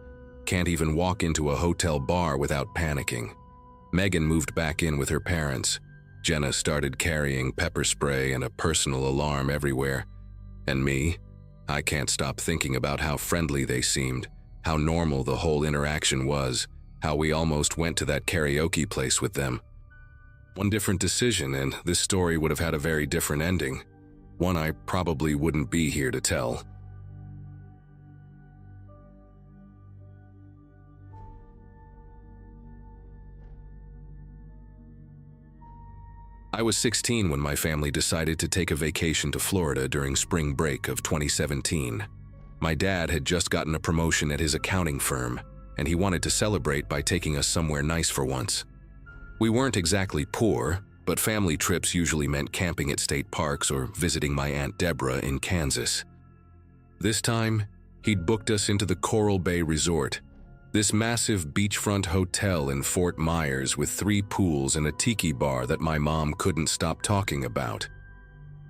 Can't even walk into a hotel bar without panicking. Megan moved back in with her parents. Jenna started carrying pepper spray and a personal alarm everywhere. And me? I can't stop thinking about how friendly they seemed, how normal the whole interaction was, how we almost went to that karaoke place with them. One different decision and this story would have had a very different ending, one I probably wouldn't be here to tell. I was 16 when my family decided to take a vacation to Florida during spring break of 2017. My dad had just gotten a promotion at his accounting firm, and he wanted to celebrate by taking us somewhere nice for once. We weren't exactly poor, but family trips usually meant camping at state parks or visiting my Aunt Deborah in Kansas. This time, he'd booked us into the Coral Bay Resort, this massive beachfront hotel in Fort Myers with 3 pools and a tiki bar that my mom couldn't stop talking about.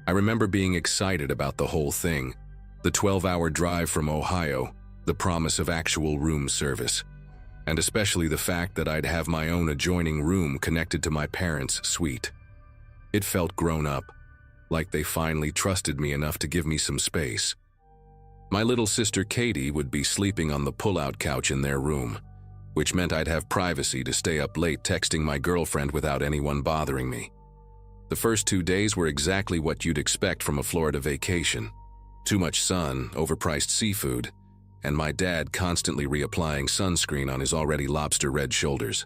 I remember being excited about the whole thing, the 12-hour drive from Ohio, the promise of actual room service, and especially the fact that I'd have my own adjoining room connected to my parents' suite. It felt grown up, like they finally trusted me enough to give me some space. My little sister Katie would be sleeping on the pull-out couch in their room, which meant I'd have privacy to stay up late texting my girlfriend without anyone bothering me. The first 2 days were exactly what you'd expect from a Florida vacation. Too much sun, overpriced seafood, and my dad constantly reapplying sunscreen on his already lobster-red shoulders.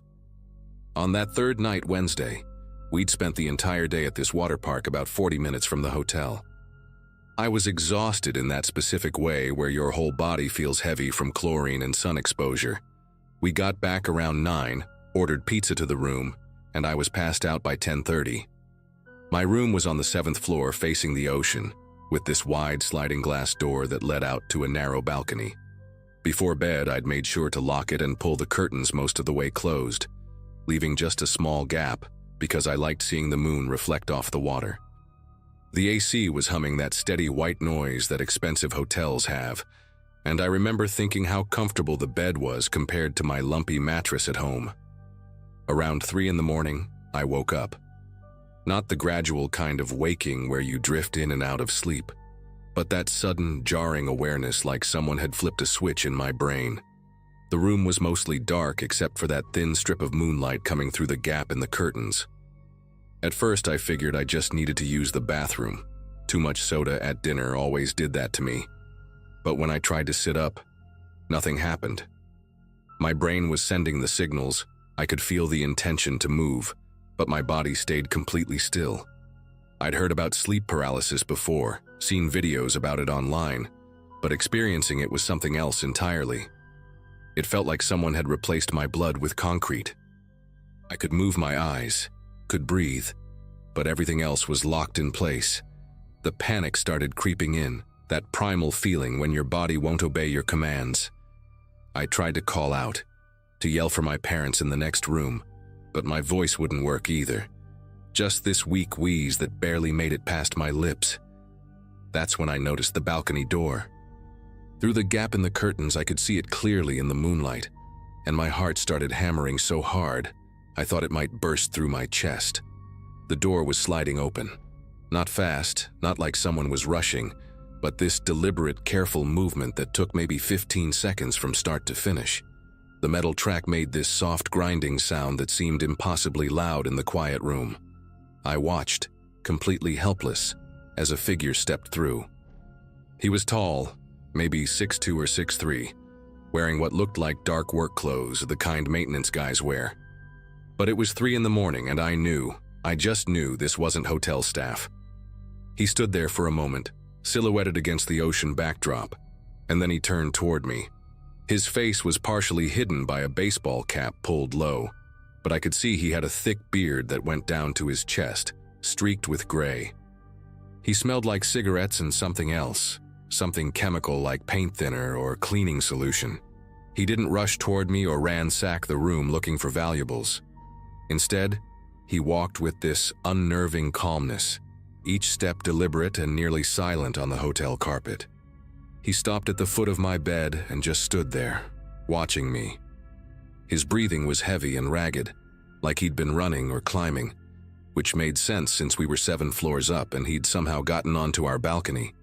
On that third night, Wednesday, we'd spent the entire day at this water park about 40 minutes from the hotel. I was exhausted in that specific way where your whole body feels heavy from chlorine and sun exposure. We got back around 9, ordered pizza to the room, and I was passed out by 10:30. My room was on the 7th floor facing the ocean, with this wide sliding glass door that led out to a narrow balcony. Before bed, I'd made sure to lock it and pull the curtains most of the way closed, leaving just a small gap because I liked seeing the moon reflect off the water. The AC was humming that steady white noise that expensive hotels have, and I remember thinking how comfortable the bed was compared to my lumpy mattress at home. Around 3 in the morning, I woke up. Not the gradual kind of waking where you drift in and out of sleep, but that sudden, jarring awareness like someone had flipped a switch in my brain. The room was mostly dark except for that thin strip of moonlight coming through the gap in the curtains. At first, I figured I just needed to use the bathroom. Too much soda at dinner always did that to me. But when I tried to sit up, nothing happened. My brain was sending the signals. I could feel the intention to move, but my body stayed completely still. I'd heard about sleep paralysis before, seen videos about it online, but experiencing it was something else entirely. It felt like someone had replaced my blood with concrete. I could move my eyes, could breathe, but everything else was locked in place. The panic started creeping in, that primal feeling when your body won't obey your commands. I tried to call out, to yell for my parents in the next room, but my voice wouldn't work either. Just this weak wheeze that barely made it past my lips. That's when I noticed the balcony door. Through the gap in the curtains, I could see it clearly in the moonlight, and my heart started hammering so hard, I thought it might burst through my chest. The door was sliding open. Not fast, not like someone was rushing, but this deliberate, careful movement that took maybe 15 seconds from start to finish. The metal track made this soft grinding sound that seemed impossibly loud in the quiet room. I watched, completely helpless, as a figure stepped through. He was tall, maybe 6'2" or 6'3", wearing what looked like dark work clothes, the kind maintenance guys wear. But it was 3 in the morning and I just knew this wasn't hotel staff. He stood there for a moment, silhouetted against the ocean backdrop, and then he turned toward me. His face was partially hidden by a baseball cap pulled low, but I could see he had a thick beard that went down to his chest, streaked with gray. He smelled like cigarettes and something else, something chemical like paint thinner or cleaning solution. He didn't rush toward me or ransack the room looking for valuables. Instead, he walked with this unnerving calmness, each step deliberate and nearly silent on the hotel carpet. He stopped at the foot of my bed and just stood there, watching me. His breathing was heavy and ragged, like he'd been running or climbing, which made sense since we were 7 floors up and he'd somehow gotten onto our balcony.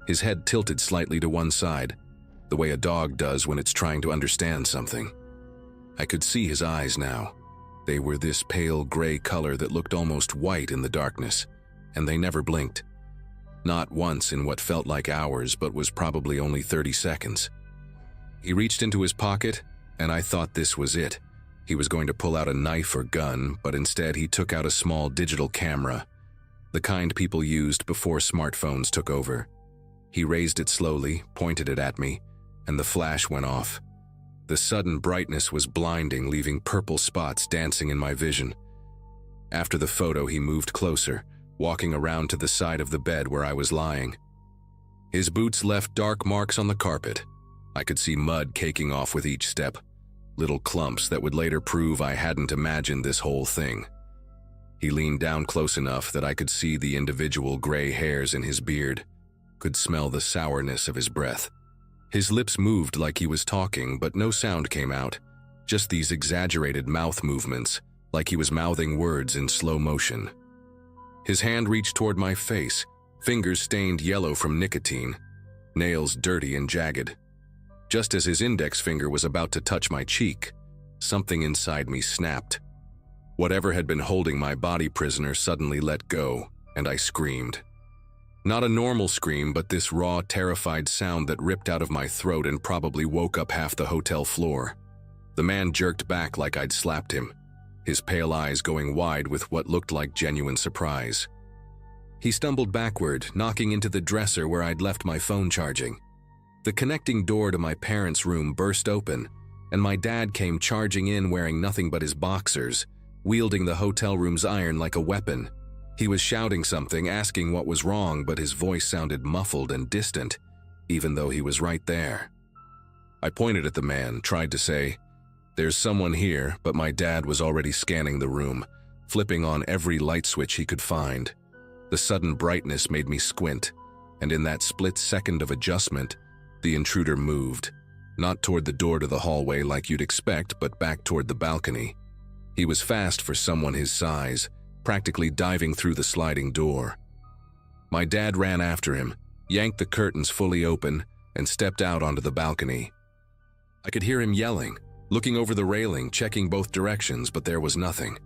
His head tilted slightly to one side, the way a dog does when it's trying to understand something. I could see his eyes now. They were this pale gray color that looked almost white in the darkness, and they never blinked. Not once in what felt like hours, but was probably only 30 seconds. He reached into his pocket, and I thought this was it. He was going to pull out a knife or gun, but instead he took out a small digital camera, the kind people used before smartphones took over. He raised it slowly, pointed it at me, and the flash went off. The sudden brightness was blinding, leaving purple spots dancing in my vision. After the photo, he moved closer, walking around to the side of the bed where I was lying. His boots left dark marks on the carpet. I could see mud caking off with each step, little clumps that would later prove I hadn't imagined this whole thing. He leaned down close enough that I could see the individual gray hairs in his beard, could smell the sourness of his breath. His lips moved like he was talking, but no sound came out, just these exaggerated mouth movements, like he was mouthing words in slow motion. His hand reached toward my face, fingers stained yellow from nicotine, nails dirty and jagged. Just as his index finger was about to touch my cheek, something inside me snapped. Whatever had been holding my body prisoner suddenly let go, and I screamed. Not a normal scream, but this raw, terrified sound that ripped out of my throat and probably woke up half the hotel floor. The man jerked back like I'd slapped him, his pale eyes going wide with what looked like genuine surprise. He stumbled backward, knocking into the dresser where I'd left my phone charging. The connecting door to my parents' room burst open, and my dad came charging in wearing nothing but his boxers, wielding the hotel room's iron like a weapon. He was shouting something, asking what was wrong, but his voice sounded muffled and distant, even though he was right there. I pointed at the man, tried to say, "There's someone here," but my dad was already scanning the room, flipping on every light switch he could find. The sudden brightness made me squint, and in that split second of adjustment, the intruder moved, not toward the door to the hallway like you'd expect, but back toward the balcony. He was fast for someone his size, practically diving through the sliding door. My dad ran after him, yanked the curtains fully open, and stepped out onto the balcony. I could hear him yelling, looking over the railing, checking both directions, but there was nothing.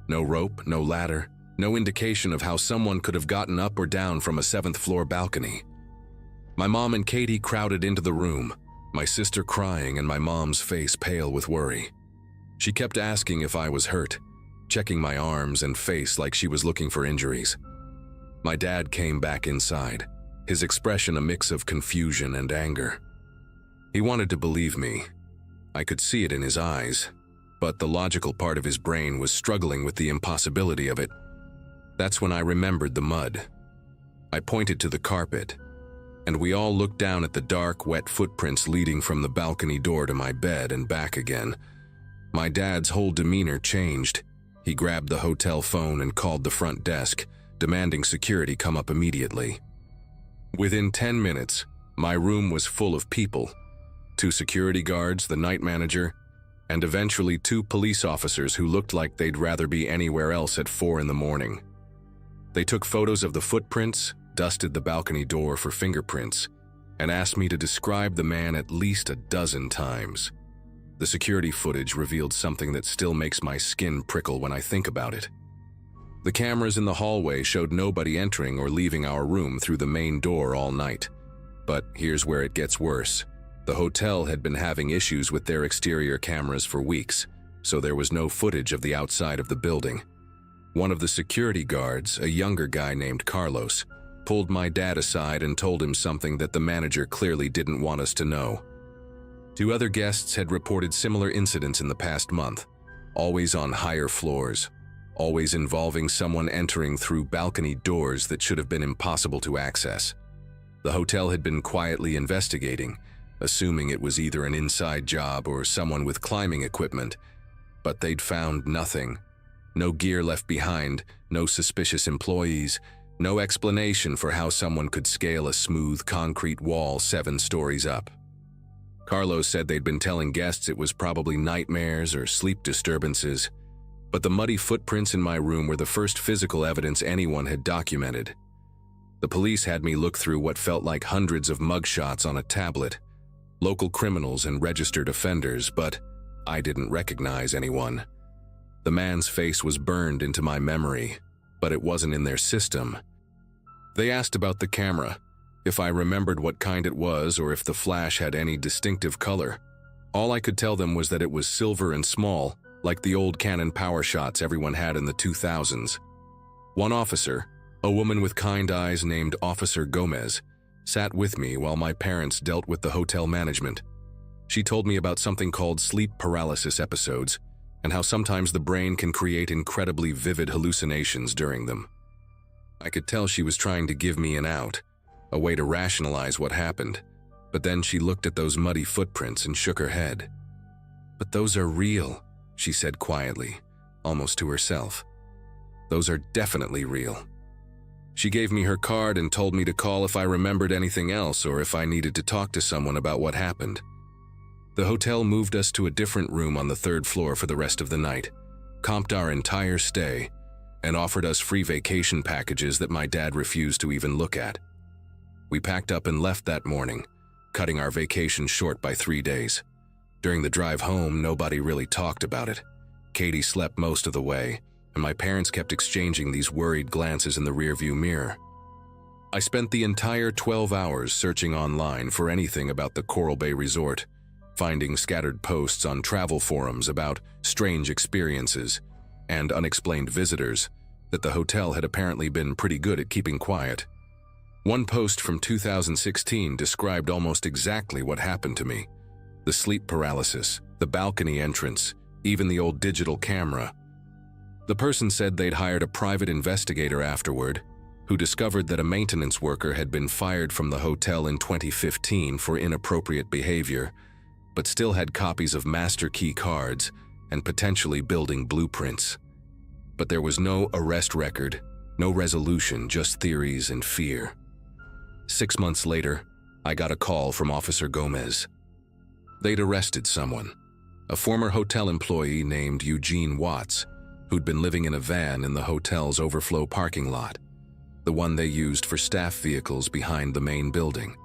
No rope, no ladder, no indication of how someone could have gotten up or down from a 7th floor balcony. My mom and Katie crowded into the room, my sister crying and my mom's face pale with worry. She kept asking if I was hurt, checking my arms and face like she was looking for injuries. My dad came back inside, his expression a mix of confusion and anger. He wanted to believe me. I could see it in his eyes, but the logical part of his brain was struggling with the impossibility of it. That's when I remembered the mud. I pointed to the carpet, and we all looked down at the dark, wet footprints leading from the balcony door to my bed and back again. My dad's whole demeanor changed. He grabbed the hotel phone and called the front desk, demanding security come up immediately. Within 10 minutes, my room was full of people. 2 security guards, the night manager, and eventually 2 police officers who looked like they'd rather be anywhere else at 4 in the morning. They took photos of the footprints, dusted the balcony door for fingerprints, and asked me to describe the man at least a dozen times. The security footage revealed something that still makes my skin prickle when I think about it. The cameras in the hallway showed nobody entering or leaving our room through the main door all night. But here's where it gets worse. The hotel had been having issues with their exterior cameras for weeks, so there was no footage of the outside of the building. One of the security guards, a younger guy named Carlos, pulled my dad aside and told him something that the manager clearly didn't want us to know. 2 other guests had reported similar incidents in the past month, always on higher floors, always involving someone entering through balcony doors that should have been impossible to access. The hotel had been quietly investigating, assuming it was either an inside job or someone with climbing equipment, but they'd found nothing. No gear left behind, no suspicious employees, no explanation for how someone could scale a smooth concrete wall 7 stories up. Carlos said they'd been telling guests it was probably nightmares or sleep disturbances, but the muddy footprints in my room were the first physical evidence anyone had documented. The police had me look through what felt like hundreds of mugshots on a tablet, local criminals and registered offenders, but I didn't recognize anyone. The man's face was burned into my memory, but it wasn't in their system. They asked about the camera, if I remembered what kind it was or if the flash had any distinctive color. All I could tell them was that it was silver and small, like the old Canon power shots everyone had in the 2000s. One officer, a woman with kind eyes named Officer Gomez, sat with me while my parents dealt with the hotel management. She told me about something called sleep paralysis episodes and how sometimes the brain can create incredibly vivid hallucinations during them. I could tell she was trying to give me an out, a way to rationalize what happened, but then she looked at those muddy footprints and shook her head. "But those are real," she said quietly, almost to herself. "Those are definitely real." She gave me her card and told me to call if I remembered anything else or if I needed to talk to someone about what happened. The hotel moved us to a different room on the 3rd floor for the rest of the night, comped our entire stay, and offered us free vacation packages that my dad refused to even look at. We packed up and left that morning, cutting our vacation short by 3 days. During the drive home, nobody really talked about it. Katie slept most of the way, and my parents kept exchanging these worried glances in the rearview mirror. I spent the entire 12 hours searching online for anything about the Coral Bay Resort, finding scattered posts on travel forums about strange experiences and unexplained visitors that the hotel had apparently been pretty good at keeping quiet. One post from 2016 described almost exactly what happened to me: the sleep paralysis, the balcony entrance, even the old digital camera. The person said they'd hired a private investigator afterward, who discovered that a maintenance worker had been fired from the hotel in 2015 for inappropriate behavior, but still had copies of master key cards and potentially building blueprints. But there was no arrest record, no resolution, just theories and fear. 6 months later, I got a call from Officer Gomez. They'd arrested someone, a former hotel employee named Eugene Watts, who'd been living in a van in the hotel's overflow parking lot, the one they used for staff vehicles behind the main building.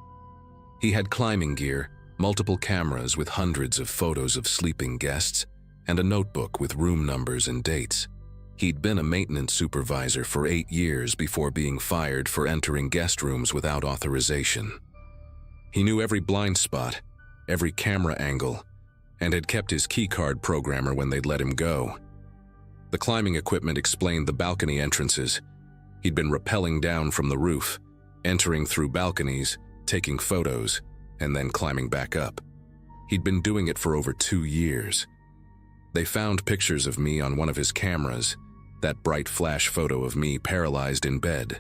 He had climbing gear, multiple cameras with hundreds of photos of sleeping guests, and a notebook with room numbers and dates. He'd been a maintenance supervisor for 8 years before being fired for entering guest rooms without authorization. He knew every blind spot, every camera angle, and had kept his keycard programmer when they'd let him go. The climbing equipment explained the balcony entrances. He'd been rappelling down from the roof, entering through balconies, taking photos, and then climbing back up. He'd been doing it for over 2 years. They found pictures of me on one of his cameras, that bright flash photo of me paralyzed in bed.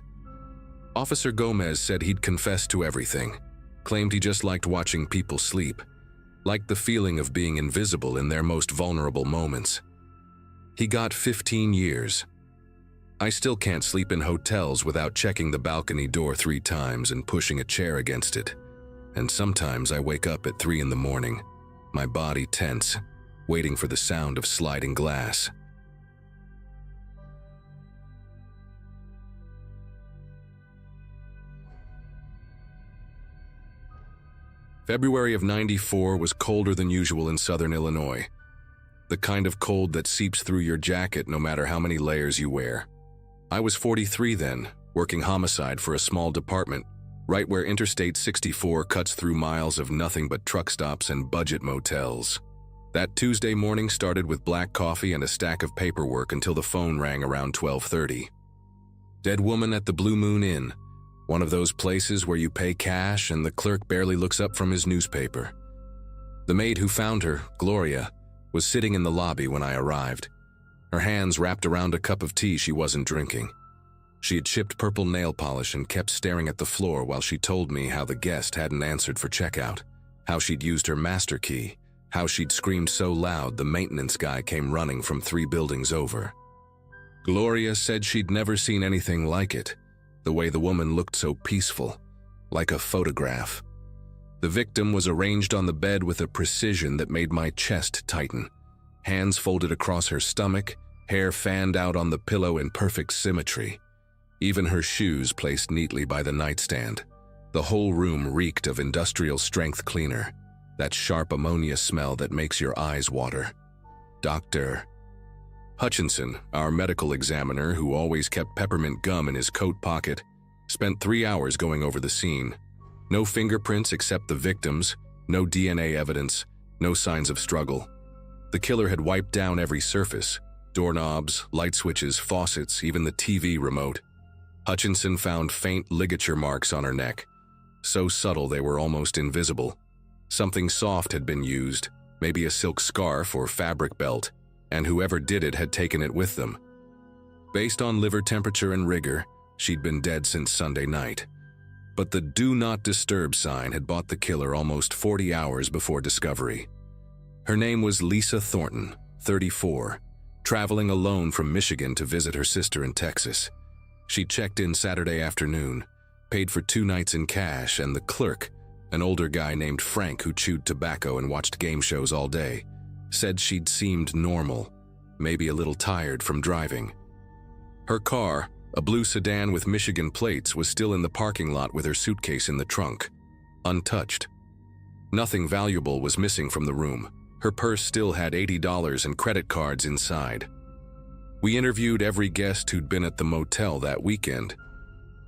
Officer Gomez said he'd confessed to everything, claimed he just liked watching people sleep, liked the feeling of being invisible in their most vulnerable moments. He got 15 years. I still can't sleep in hotels without checking the balcony door 3 times and pushing a chair against it. And sometimes I wake up at 3 in the morning, my body tense, waiting for the sound of sliding glass. February of '94 was colder than usual in southern Illinois. The kind of cold that seeps through your jacket no matter how many layers you wear. I was 43 then, working homicide for a small department, right where Interstate 64 cuts through miles of nothing but truck stops and budget motels. That Tuesday morning started with black coffee and a stack of paperwork until the phone rang around 12:30. Dead woman at the Blue Moon Inn, one of those places where you pay cash and the clerk barely looks up from his newspaper. The maid who found her, Gloria, was sitting in the lobby when I arrived, her hands wrapped around a cup of tea she wasn't drinking. She had chipped purple nail polish and kept staring at the floor while she told me how the guest hadn't answered for checkout, how she'd used her master key, how she'd screamed so loud the maintenance guy came running from 3 buildings over. Gloria said she'd never seen anything like it, the way the woman looked so peaceful, like a photograph. The victim was arranged on the bed with a precision that made my chest tighten, hands folded across her stomach, hair fanned out on the pillow in perfect symmetry. Even her shoes placed neatly by the nightstand. The whole room reeked of industrial-strength cleaner, that sharp ammonia smell that makes your eyes water. Dr. Hutchinson, our medical examiner who always kept peppermint gum in his coat pocket, spent 3 hours going over the scene. No fingerprints except the victim's, no DNA evidence, no signs of struggle. The killer had wiped down every surface, doorknobs, light switches, faucets, even the TV remote. Hutchinson found faint ligature marks on her neck, so subtle they were almost invisible. Something soft had been used, maybe a silk scarf or fabric belt, and whoever did it had taken it with them. Based on liver temperature and rigor, she'd been dead since Sunday night. But the Do Not Disturb sign had bought the killer almost 40 hours before discovery. Her name was Lisa Thornton, 34, traveling alone from Michigan to visit her sister in Texas. She checked in Saturday afternoon, paid for 2 nights in cash, and the clerk, an older guy named Frank who chewed tobacco and watched game shows all day, said she'd seemed normal, maybe a little tired from driving. Her car, a blue sedan with Michigan plates, was still in the parking lot with her suitcase in the trunk, untouched. Nothing valuable was missing from the room. Her purse still had $80 and credit cards inside. We interviewed every guest who'd been at the motel that weekend,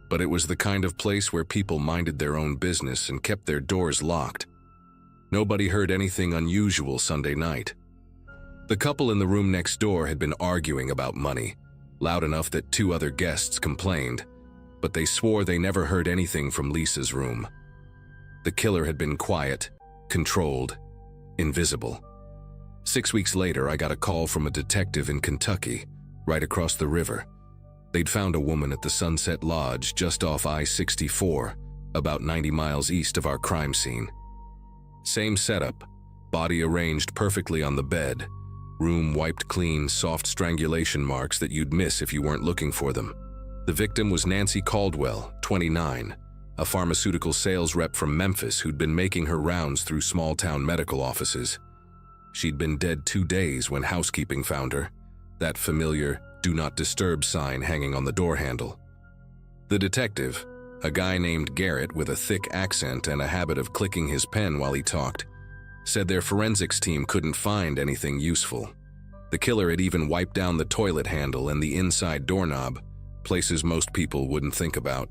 but it was the kind of place where people minded their own business and kept their doors locked. Nobody heard anything unusual Sunday night. The couple in the room next door had been arguing about money, loud enough that 2 other guests complained, but they swore they never heard anything from Lisa's room. The killer had been quiet, controlled, invisible. 6 weeks later, I got a call from a detective in Kentucky, right across the river. They'd found a woman at the Sunset Lodge just off I-64, about 90 miles east of our crime scene. Same setup, body arranged perfectly on the bed, room wiped clean, soft strangulation marks that you'd miss if you weren't looking for them. The victim was Nancy Caldwell, 29, a pharmaceutical sales rep from Memphis who'd been making her rounds through small-town medical offices. She'd been dead 2 days when housekeeping found her, that familiar Do Not Disturb sign hanging on the door handle. The detective, a guy named Garrett with a thick accent and a habit of clicking his pen while he talked, said their forensics team couldn't find anything useful. The killer had even wiped down the toilet handle and the inside doorknob, places most people wouldn't think about.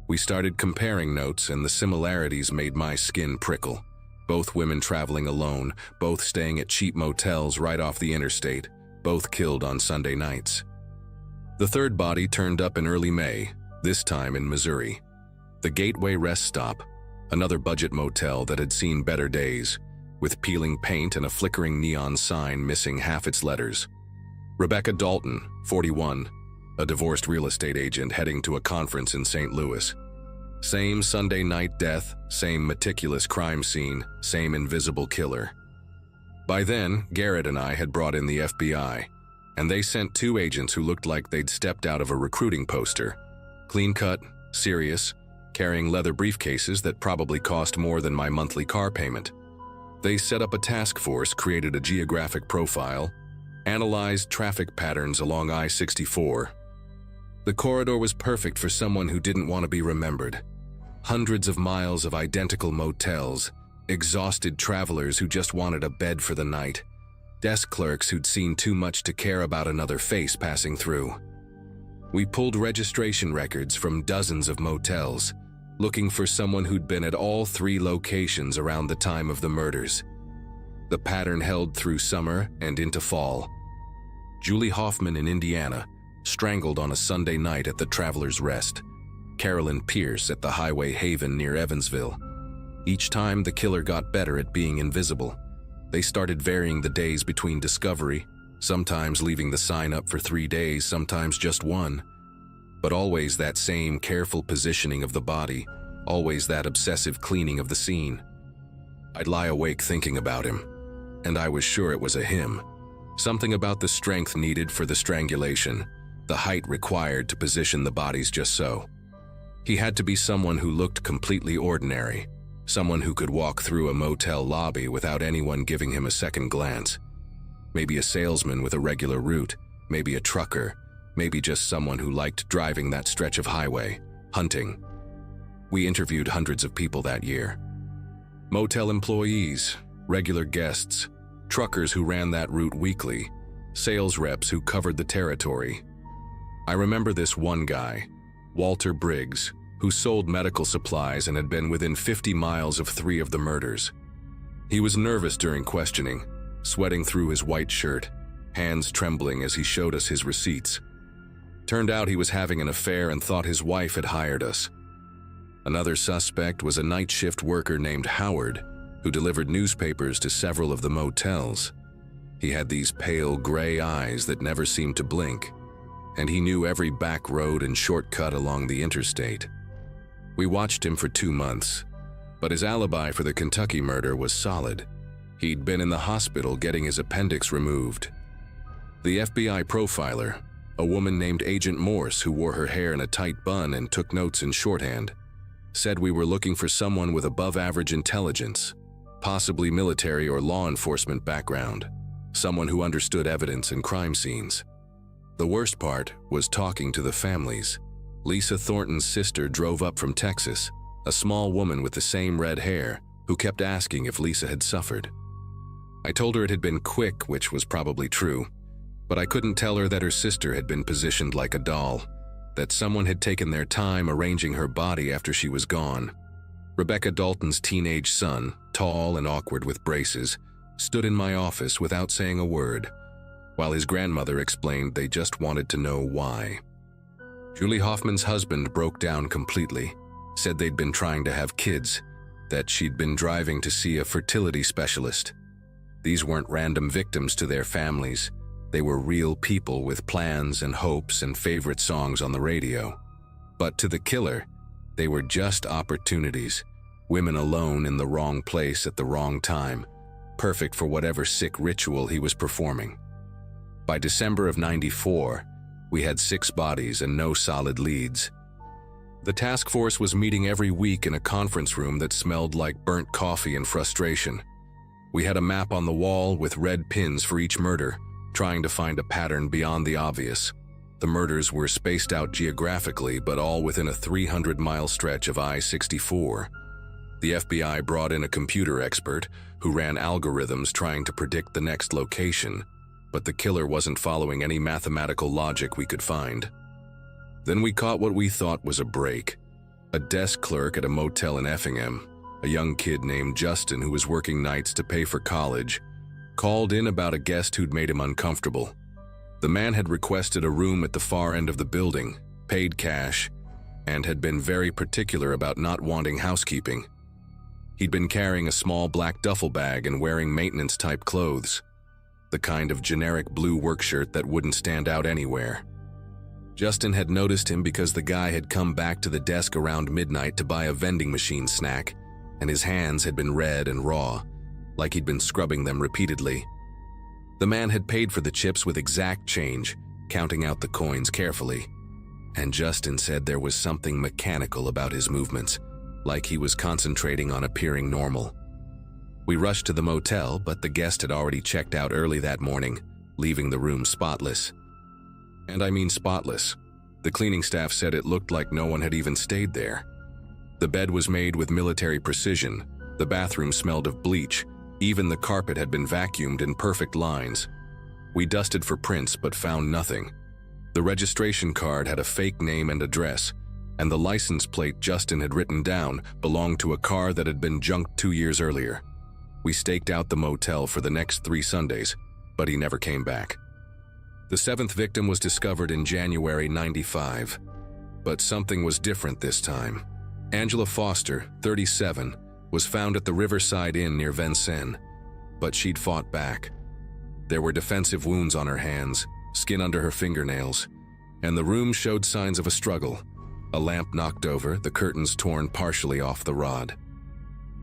We started comparing notes, and the similarities made my skin prickle. Both women traveling alone, both staying at cheap motels right off the interstate, both killed on Sunday nights. The third body turned up in early May, this time in Missouri. The Gateway Rest Stop, another budget motel that had seen better days, with peeling paint and a flickering neon sign missing half its letters. Rebecca Dalton, 41, a divorced real estate agent heading to a conference in St. Louis. Same Sunday night death, same meticulous crime scene, same invisible killer. By then, Garrett and I had brought in the FBI, and they sent 2 agents who looked like they'd stepped out of a recruiting poster. Clean-cut, serious, carrying leather briefcases that probably cost more than my monthly car payment. They set up a task force, created a geographic profile, analyzed traffic patterns along I-64. The corridor was perfect for someone who didn't want to be remembered. Hundreds of miles of identical motels, exhausted travelers who just wanted a bed for the night, desk clerks who'd seen too much to care about another face passing through. We pulled registration records from dozens of motels, looking for someone who'd been at all 3 locations around the time of the murders. The pattern held through summer and into fall. Julie Hoffman in Indiana, strangled on a Sunday night at the Traveler's Rest. Carolyn Pierce at the Highway Haven near Evansville. Each time, the killer got better at being invisible. They started varying the days between discovery, sometimes leaving the sign up for 3 days, sometimes just 1. But always that same careful positioning of the body, always that obsessive cleaning of the scene. I'd lie awake thinking about him, and I was sure it was a him. Something about the strength needed for the strangulation, the height required to position the bodies just so. He had to be someone who looked completely ordinary, someone who could walk through a motel lobby without anyone giving him a second glance. Maybe a salesman with a regular route, maybe a trucker, maybe just someone who liked driving that stretch of highway, hunting. We interviewed hundreds of people that year. Motel employees, regular guests, truckers who ran that route weekly, sales reps who covered the territory. I remember this one guy, Walter Briggs, who sold medical supplies and had been within 50 miles of 3 of the murders. He was nervous during questioning, sweating through his white shirt, hands trembling as he showed us his receipts. Turned out he was having an affair and thought his wife had hired us. Another suspect was a night shift worker named Howard, who delivered newspapers to several of the motels. He had these pale gray eyes that never seemed to blink, and he knew every back road and shortcut along the interstate. We watched him for 2 months, but his alibi for the Kentucky murder was solid. He'd been in the hospital getting his appendix removed. The FBI profiler, a woman named Agent Morse who wore her hair in a tight bun and took notes in shorthand, said we were looking for someone with above-average intelligence, possibly military or law enforcement background, someone who understood evidence and crime scenes. The worst part was talking to the families. Lisa Thornton's sister drove up from Texas, a small woman with the same red hair, who kept asking if Lisa had suffered. I told her it had been quick, which was probably true, but I couldn't tell her that her sister had been positioned like a doll, that someone had taken their time arranging her body after she was gone. Rebecca Dalton's teenage son, tall and awkward with braces, stood in my office without saying a word, while his grandmother explained they just wanted to know why. Julie Hoffman's husband broke down completely, said they'd been trying to have kids, that she'd been driving to see a fertility specialist. These weren't random victims to their families. They were real people with plans and hopes and favorite songs on the radio. But to the killer, they were just opportunities, women alone in the wrong place at the wrong time, perfect for whatever sick ritual he was performing. By December of '94, we had 6 bodies and no solid leads. The task force was meeting every week in a conference room that smelled like burnt coffee and frustration. We had a map on the wall with red pins for each murder, trying to find a pattern beyond the obvious. The murders were spaced out geographically, but all within a 300-mile stretch of I-64. The FBI brought in a computer expert who ran algorithms trying to predict the next location, but the killer wasn't following any mathematical logic we could find. Then we caught what we thought was a break. A desk clerk at a motel in Effingham, a young kid named Justin who was working nights to pay for college, called in about a guest who'd made him uncomfortable. The man had requested a room at the far end of the building, paid cash, and had been very particular about not wanting housekeeping. He'd been carrying a small black duffel bag and wearing maintenance-type clothes, the kind of generic blue work shirt that wouldn't stand out anywhere. Justin had noticed him because the guy had come back to the desk around midnight to buy a vending machine snack, and his hands had been red and raw, like he'd been scrubbing them repeatedly. The man had paid for the chips with exact change, counting out the coins carefully, and Justin said there was something mechanical about his movements, like he was concentrating on appearing normal. We rushed to the motel, but the guest had already checked out early that morning, leaving the room spotless. And I mean spotless. The cleaning staff said it looked like no one had even stayed there. The bed was made with military precision, the bathroom smelled of bleach, even the carpet had been vacuumed in perfect lines. We dusted for prints but found nothing. The registration card had a fake name and address, and the license plate Justin had written down belonged to a car that had been junked 2 years earlier. We staked out the motel for the next 3 Sundays, but he never came back. The 7th victim was discovered in January '95, but something was different this time. Angela Foster, 37, was found at the Riverside Inn near Vincennes, but she'd fought back. There were defensive wounds on her hands, skin under her fingernails, and the room showed signs of a struggle. A lamp knocked over, the curtains torn partially off the rod.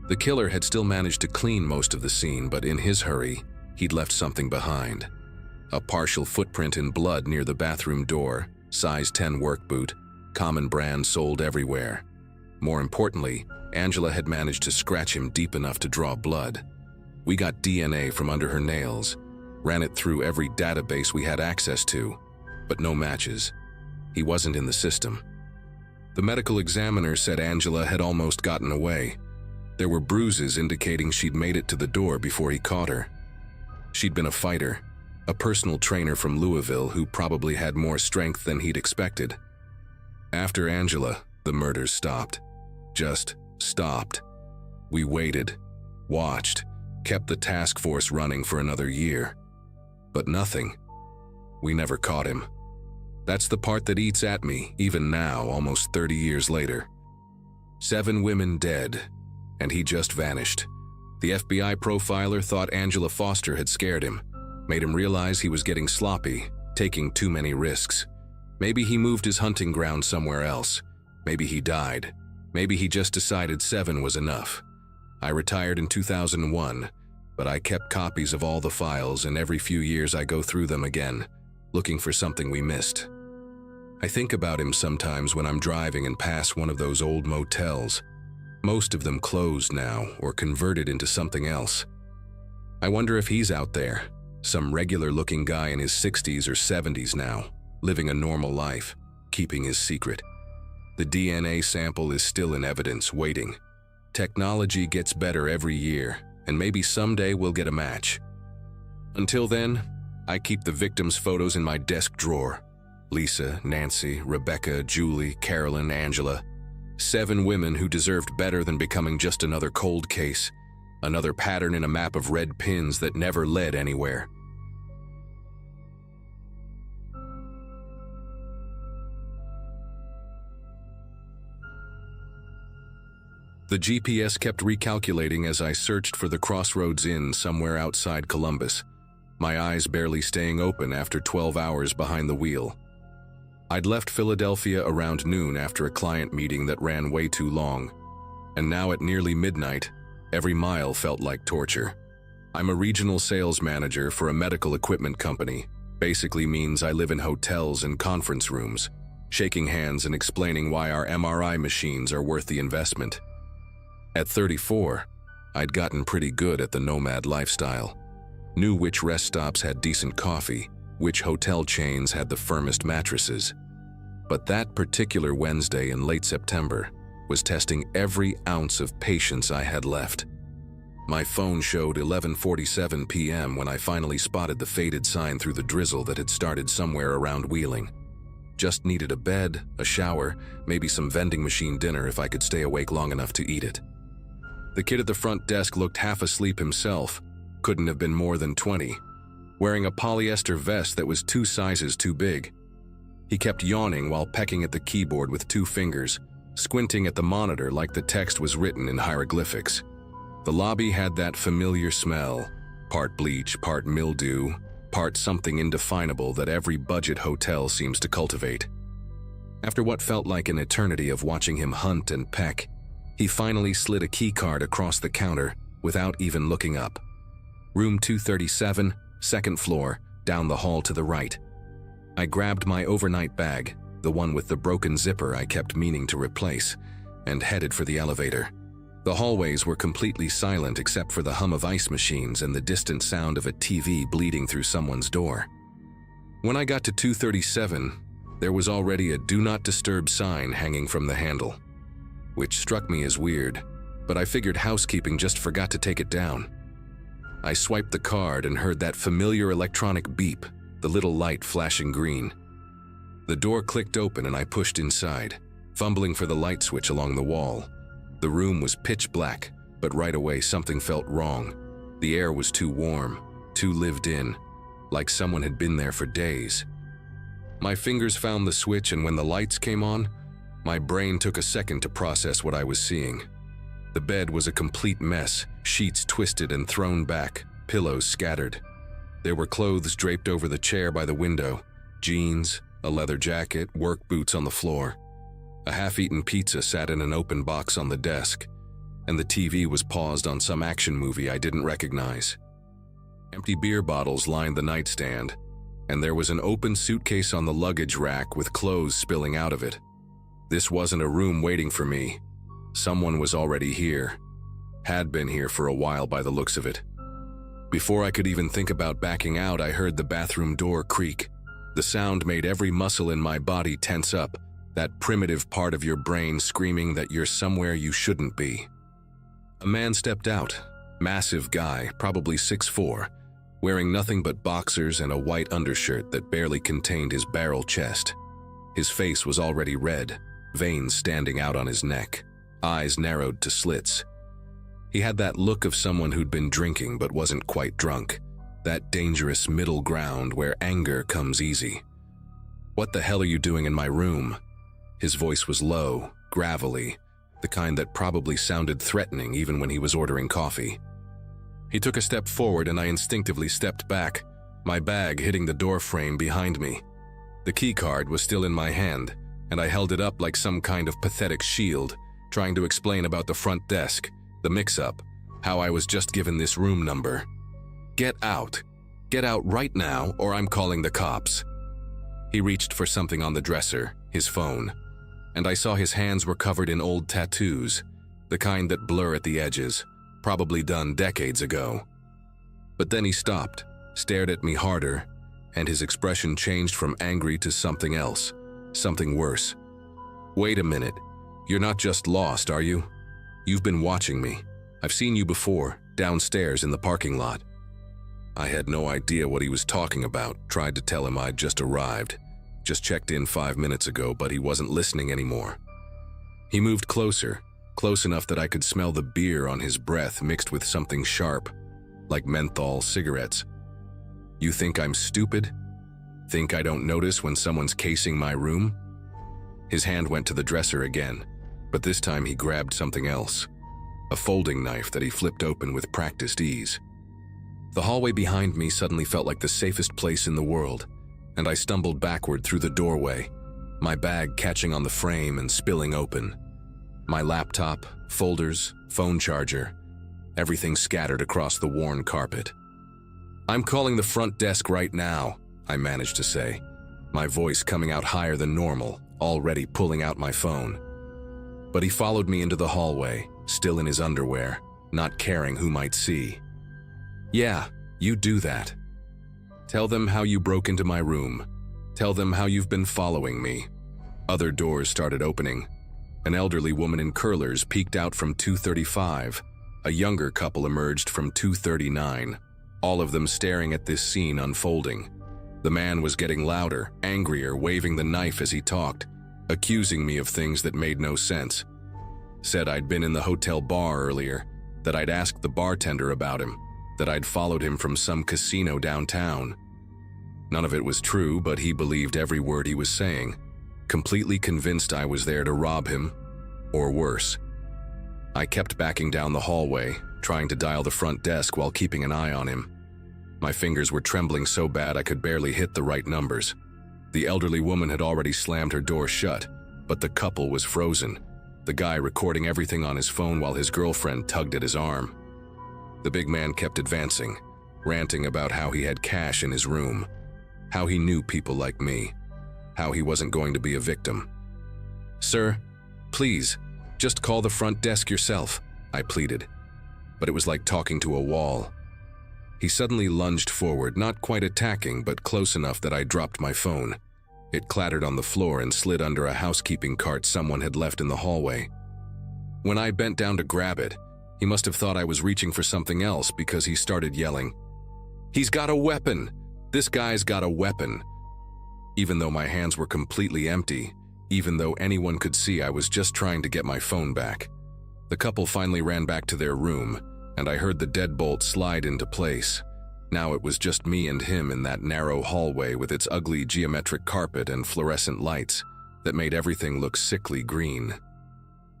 The killer had still managed to clean most of the scene, but in his hurry, he'd left something behind. A partial footprint in blood near the bathroom door, size 10 work boot, common brand sold everywhere. More importantly, Angela had managed to scratch him deep enough to draw blood. We got DNA from under her nails, ran it through every database we had access to, but no matches. He wasn't in the system. The medical examiner said Angela had almost gotten away. There were bruises indicating she'd made it to the door before he caught her. She'd been a fighter, a personal trainer from Louisville who probably had more strength than he'd expected. After Angela, the murders stopped. Just stopped. We waited, watched, kept the task force running for another year. But nothing. We never caught him. That's the part that eats at me, even now, almost 30 years later. 7 women dead, and he just vanished. The FBI profiler thought Angela Foster had scared him, made him realize he was getting sloppy, taking too many risks. Maybe he moved his hunting ground somewhere else. Maybe he died. Maybe he just decided 7 was enough. I retired in 2001, but I kept copies of all the files, and every few years I go through them again, looking for something we missed. I think about him sometimes when I'm driving and pass one of those old motels. Most of them closed now or converted into something else. I wonder if he's out there, some regular-looking guy in his 60s or 70s now, living a normal life, keeping his secret. The DNA sample is still in evidence, waiting. Technology gets better every year, and maybe someday we'll get a match. Until then, I keep the victims' photos in my desk drawer. Lisa, Nancy, Rebecca, Julie, Carolyn, Angela. 7 women who deserved better than becoming just another cold case, another pattern in a map of red pins that never led anywhere. The GPS kept recalculating as I searched for the Crossroads Inn somewhere outside Columbus, my eyes barely staying open after 12 hours behind the wheel. I'd left Philadelphia around noon after a client meeting that ran way too long, and now at nearly midnight, every mile felt like torture. I'm a regional sales manager for a medical equipment company. Basically means I live in hotels and conference rooms, shaking hands and explaining why our MRI machines are worth the investment. At 34, I'd gotten pretty good at the nomad lifestyle. Knew which rest stops had decent coffee, which hotel chains had the firmest mattresses. But that particular Wednesday in late September was testing every ounce of patience I had left. My phone showed 11:47 p.m. when I finally spotted the faded sign through the drizzle that had started somewhere around Wheeling. Just needed a bed, a shower, maybe some vending machine dinner if I could stay awake long enough to eat it. The kid at the front desk looked half asleep himself, couldn't have been more than 20, wearing a polyester vest that was 2 sizes too big. He kept yawning while pecking at the keyboard with 2 fingers, squinting at the monitor like the text was written in hieroglyphics. The lobby had that familiar smell, part bleach, part mildew, part something indefinable that every budget hotel seems to cultivate. After what felt like an eternity of watching him hunt and peck, he finally slid a key card across the counter without even looking up. Room 237, 2nd floor, down the hall to the right. I grabbed my overnight bag, the one with the broken zipper I kept meaning to replace, and headed for the elevator. The hallways were completely silent except for the hum of ice machines and the distant sound of a TV bleeding through someone's door. When I got to 237, there was already a "Do Not Disturb" sign hanging from the handle, which struck me as weird, but I figured housekeeping just forgot to take it down. I swiped the card and heard that familiar electronic beep, the little light flashing green. The door clicked open and I pushed inside, fumbling for the light switch along the wall. The room was pitch black, but right away something felt wrong. The air was too warm, too lived in, like someone had been there for days. My fingers found the switch, and when the lights came on, my brain took a second to process what I was seeing. The bed was a complete mess, sheets twisted and thrown back, pillows scattered. There were clothes draped over the chair by the window, jeans, a leather jacket, work boots on the floor. A half-eaten pizza sat in an open box on the desk, and the TV was paused on some action movie I didn't recognize. Empty beer bottles lined the nightstand, and there was an open suitcase on the luggage rack with clothes spilling out of it. This wasn't a room waiting for me. Someone was already here. Had been here for a while by the looks of it. Before I could even think about backing out, I heard the bathroom door creak. The sound made every muscle in my body tense up, that primitive part of your brain screaming that you're somewhere you shouldn't be. A man stepped out, massive guy, probably 6'4", wearing nothing but boxers and a white undershirt that barely contained his barrel chest. His face was already red, veins standing out on his neck, eyes narrowed to slits. He had that look of someone who'd been drinking but wasn't quite drunk, that dangerous middle ground where anger comes easy. "What the hell are you doing in my room?" His voice was low, gravelly, the kind that probably sounded threatening even when he was ordering coffee. He took a step forward and I instinctively stepped back, my bag hitting the door frame behind me. The key card was still in my hand, and I held it up like some kind of pathetic shield, trying to explain about the front desk, the mix-up, how I was just given this room number. "Get out. Get out right now, or I'm calling the cops." He reached for something on the dresser, his phone, and I saw his hands were covered in old tattoos, the kind that blur at the edges, probably done decades ago. But then he stopped, stared at me harder, and his expression changed from angry to something else, something worse. "Wait a minute. You're not just lost, are you? You've been watching me. I've seen you before, downstairs in the parking lot." I had no idea what he was talking about, tried to tell him I'd just arrived, just checked in 5 minutes ago, but he wasn't listening anymore. He moved closer, close enough that I could smell the beer on his breath mixed with something sharp, like menthol cigarettes. "You think I'm stupid? Think I don't notice when someone's casing my room?" His hand went to the dresser again, but this time he grabbed something else, a folding knife that he flipped open with practiced ease. The hallway behind me suddenly felt like the safest place in the world, and I stumbled backward through the doorway, my bag catching on the frame and spilling open. My laptop, folders, phone charger, everything scattered across the worn carpet. "I'm calling the front desk right now," I managed to say, my voice coming out higher than normal, already pulling out my phone. But he followed me into the hallway, still in his underwear, not caring who might see. "Yeah, you do that. Tell them how you broke into my room. Tell them how you've been following me." Other doors started opening. An elderly woman in curlers peeked out from 235. A younger couple emerged from 239, all of them staring at this scene unfolding. The man was getting louder, angrier, waving the knife as he talked, accusing me of things that made no sense. Said I'd been in the hotel bar earlier, that I'd asked the bartender about him, that I'd followed him from some casino downtown. None of it was true, but he believed every word he was saying, completely convinced I was there to rob him, or worse. I kept backing down the hallway, trying to dial the front desk while keeping an eye on him. My fingers were trembling so bad I could barely hit the right numbers. The elderly woman had already slammed her door shut, but the couple was frozen, the guy recording everything on his phone while his girlfriend tugged at his arm. The big man kept advancing, ranting about how he had cash in his room, how he knew people like me, how he wasn't going to be a victim. "Sir, please, just call the front desk yourself," I pleaded, but it was like talking to a wall. He suddenly lunged forward, not quite attacking, but close enough that I dropped my phone. It clattered on the floor and slid under a housekeeping cart someone had left in the hallway. When I bent down to grab it, he must have thought I was reaching for something else because he started yelling, "He's got a weapon! This guy's got a weapon!" even though my hands were completely empty, even though anyone could see I was just trying to get my phone back. The couple finally ran back to their room, and I heard the deadbolt slide into place. Now it was just me and him in that narrow hallway with its ugly geometric carpet and fluorescent lights that made everything look sickly green.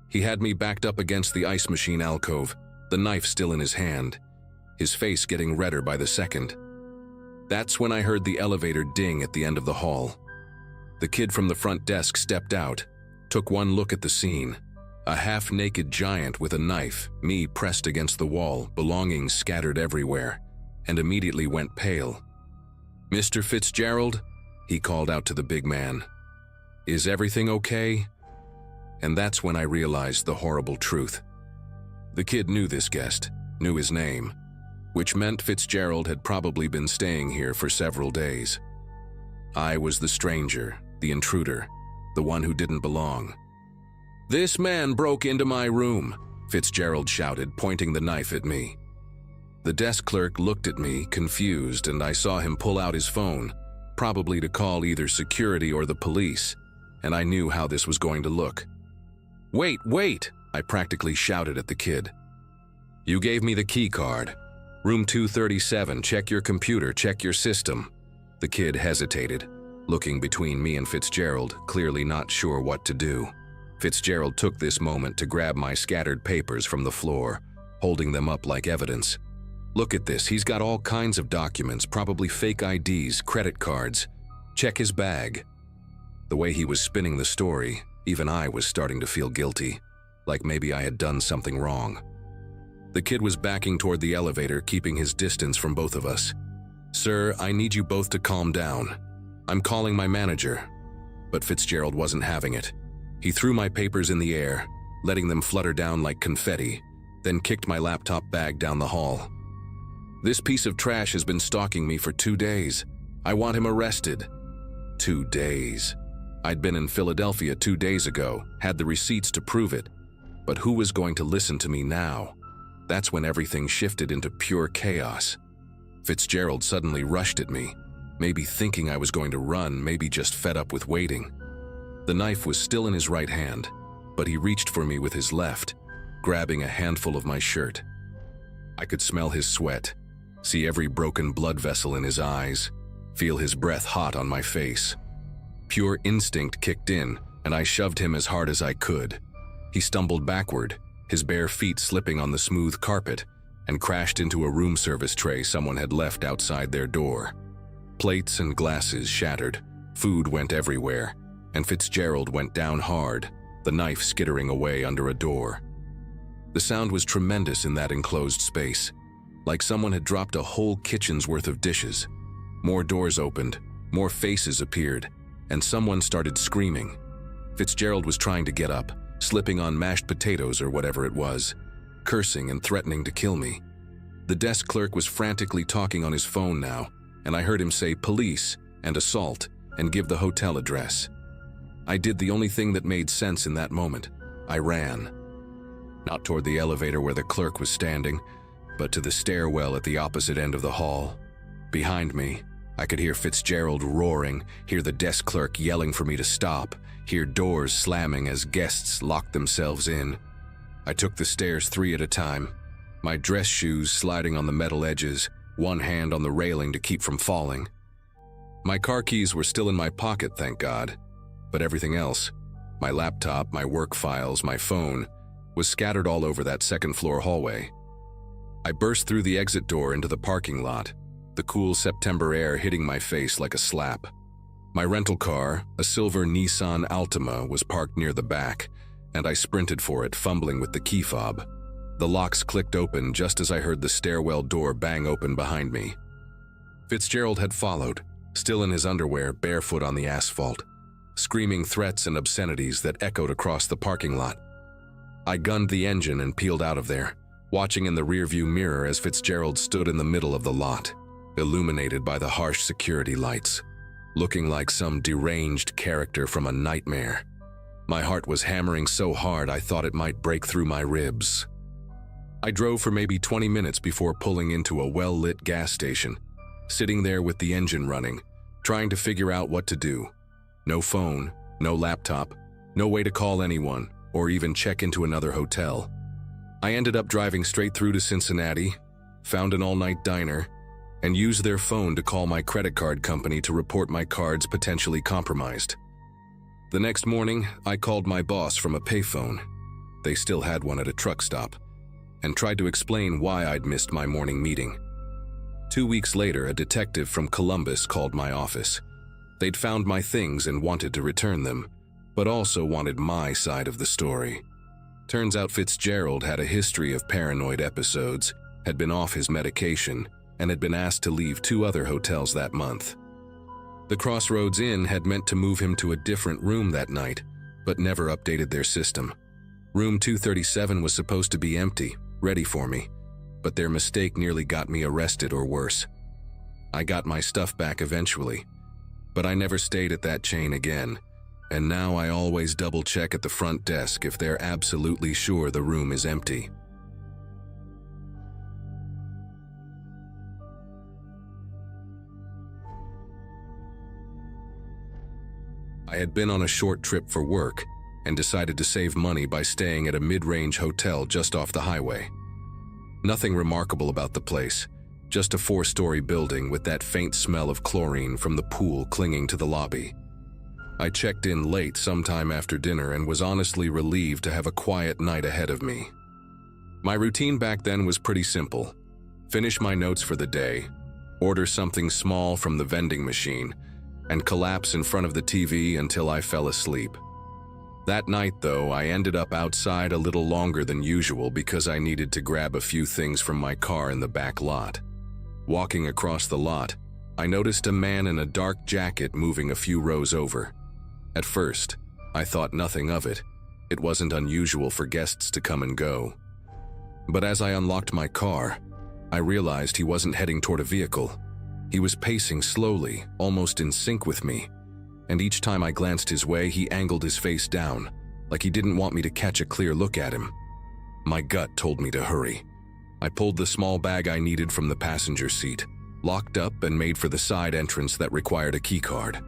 He had me backed up against the ice machine alcove, the knife still in his hand, his face getting redder by the second. That's when I heard the elevator ding at the end of the hall. The kid from the front desk stepped out, took one look at the scene. A half-naked giant with a knife, me pressed against the wall, belongings scattered everywhere, and immediately went pale. "Mr. Fitzgerald?" he called out to the big man. "Is everything okay?" And that's when I realized the horrible truth. The kid knew this guest, knew his name, which meant Fitzgerald had probably been staying here for several days. I was the stranger, the intruder, the one who didn't belong. "This man broke into my room," Fitzgerald shouted, pointing the knife at me. The desk clerk looked at me, confused, and I saw him pull out his phone, probably to call either security or the police, and I knew how this was going to look. Wait, I practically shouted at the kid. "You gave me the key card. Room 237, check your computer, check your system." The kid hesitated, looking between me and Fitzgerald, clearly not sure what to do. Fitzgerald took this moment to grab my scattered papers from the floor, holding them up like evidence. "Look at this, he's got all kinds of documents, probably fake IDs, credit cards. Check his bag." The way he was spinning the story, even I was starting to feel guilty, like maybe I had done something wrong. The kid was backing toward the elevator, keeping his distance from both of us. "Sir, I need you both to calm down. I'm calling my manager." But Fitzgerald wasn't having it. He threw my papers in the air, letting them flutter down like confetti, then kicked my laptop bag down the hall. "This piece of trash has been stalking me for 2 days. I want him arrested." 2 days. I'd been in Philadelphia 2 days ago, had the receipts to prove it. But who was going to listen to me now? That's when everything shifted into pure chaos. Fitzgerald suddenly rushed at me, maybe thinking I was going to run, maybe just fed up with waiting. The knife was still in his right hand, but he reached for me with his left, grabbing a handful of my shirt. I could smell his sweat, see every broken blood vessel in his eyes, feel his breath hot on my face. Pure instinct kicked in, and I shoved him as hard as I could. He stumbled backward, his bare feet slipping on the smooth carpet, and crashed into a room service tray someone had left outside their door. Plates and glasses shattered, food went everywhere, and Fitzgerald went down hard, the knife skittering away under a door. The sound was tremendous in that enclosed space, like someone had dropped a whole kitchen's worth of dishes. More doors opened, more faces appeared, and someone started screaming. Fitzgerald was trying to get up, slipping on mashed potatoes or whatever it was, cursing and threatening to kill me. The desk clerk was frantically talking on his phone now, and I heard him say police and assault and give the hotel address. I did the only thing that made sense in that moment. I ran. Not toward the elevator where the clerk was standing, but to the stairwell at the opposite end of the hall. Behind me, I could hear Fitzgerald roaring, hear the desk clerk yelling for me to stop, hear doors slamming as guests locked themselves in. I took the stairs 3 at a time, my dress shoes sliding on the metal edges, one hand on the railing to keep from falling. My car keys were still in my pocket, thank God, but everything else, my laptop, my work files, my phone, was scattered all over that second-floor hallway. I burst through the exit door into the parking lot, the cool September air hitting my face like a slap. My rental car, a silver Nissan Altima, was parked near the back, and I sprinted for it, fumbling with the key fob. The locks clicked open just as I heard the stairwell door bang open behind me. Fitzgerald had followed, still in his underwear, barefoot on the asphalt, screaming threats and obscenities that echoed across the parking lot. I gunned the engine and peeled out of there, watching in the rearview mirror as Fitzgerald stood in the middle of the lot, illuminated by the harsh security lights, looking like some deranged character from a nightmare. My heart was hammering so hard I thought it might break through my ribs. I drove for maybe 20 minutes before pulling into a well-lit gas station, sitting there with the engine running, trying to figure out what to do. No phone, no laptop, no way to call anyone, or even check into another hotel. I ended up driving straight through to Cincinnati, found an all-night diner, and used their phone to call my credit card company to report my cards potentially compromised. The next morning, I called my boss from a payphone. They still had one at a truck stop, and tried to explain why I'd missed my morning meeting. 2 weeks later, a detective from Columbus called my office. They'd found my things and wanted to return them, but also wanted my side of the story. Turns out Fitzgerald had a history of paranoid episodes, had been off his medication, and had been asked to leave 2 other hotels that month. The Crossroads Inn had meant to move him to a different room that night, but never updated their system. Room 237 was supposed to be empty, ready for me, but their mistake nearly got me arrested or worse. I got my stuff back eventually, but I never stayed at that chain again, and now I always double-check at the front desk if they're absolutely sure the room is empty. I had been on a short trip for work and decided to save money by staying at a mid-range hotel just off the highway. Nothing remarkable about the place, just a 4-story building with that faint smell of chlorine from the pool clinging to the lobby. I checked in late sometime after dinner and was honestly relieved to have a quiet night ahead of me. My routine back then was pretty simple. Finish my notes for the day, order something small from the vending machine, and collapse in front of the TV until I fell asleep. That night, though, I ended up outside a little longer than usual because I needed to grab a few things from my car in the back lot. Walking across the lot, I noticed a man in a dark jacket moving a few rows over. At first, I thought nothing of it. It wasn't unusual for guests to come and go. But as I unlocked my car, I realized he wasn't heading toward a vehicle. He was pacing slowly, almost in sync with me, and each time I glanced his way, he angled his face down, like he didn't want me to catch a clear look at him. My gut told me to hurry. I pulled the small bag I needed from the passenger seat, locked up and made for the side entrance that required a keycard.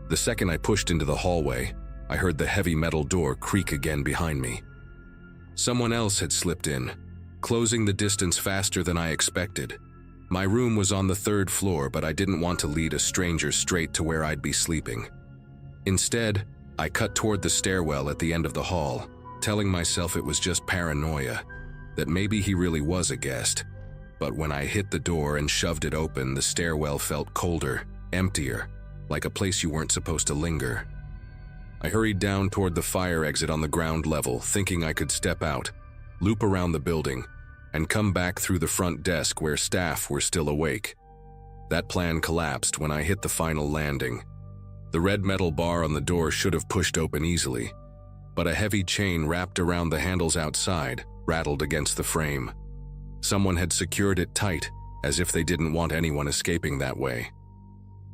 The second I pushed into the hallway, I heard the heavy metal door creak again behind me. Someone else had slipped in, closing the distance faster than I expected. My room was on the 3rd floor, but I didn't want to lead a stranger straight to where I'd be sleeping. Instead, I cut toward the stairwell at the end of the hall, telling myself it was just paranoia, that maybe he really was a guest. But when I hit the door and shoved it open, the stairwell felt colder, emptier, like a place you weren't supposed to linger. I hurried down toward the fire exit on the ground level, thinking I could step out, loop around the building, and come back through the front desk where staff were still awake. That plan collapsed when I hit the final landing. The red metal bar on the door should have pushed open easily, but a heavy chain wrapped around the handles outside rattled against the frame. Someone had secured it tight, as if they didn't want anyone escaping that way.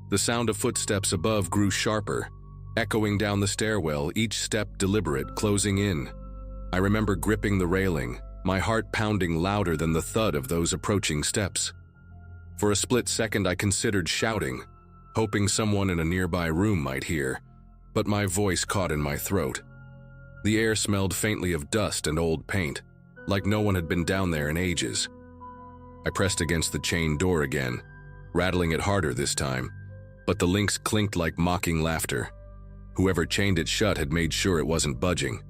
The sound of footsteps above grew sharper, echoing down the stairwell, each step deliberate, closing in. I remember gripping the railing, my heart pounding louder than the thud of those approaching steps. For a split second I considered shouting, hoping someone in a nearby room might hear, but my voice caught in my throat. The air smelled faintly of dust and old paint, like no one had been down there in ages. I pressed against the chain door again, rattling it harder this time, but the links clinked like mocking laughter. Whoever chained it shut had made sure it wasn't budging.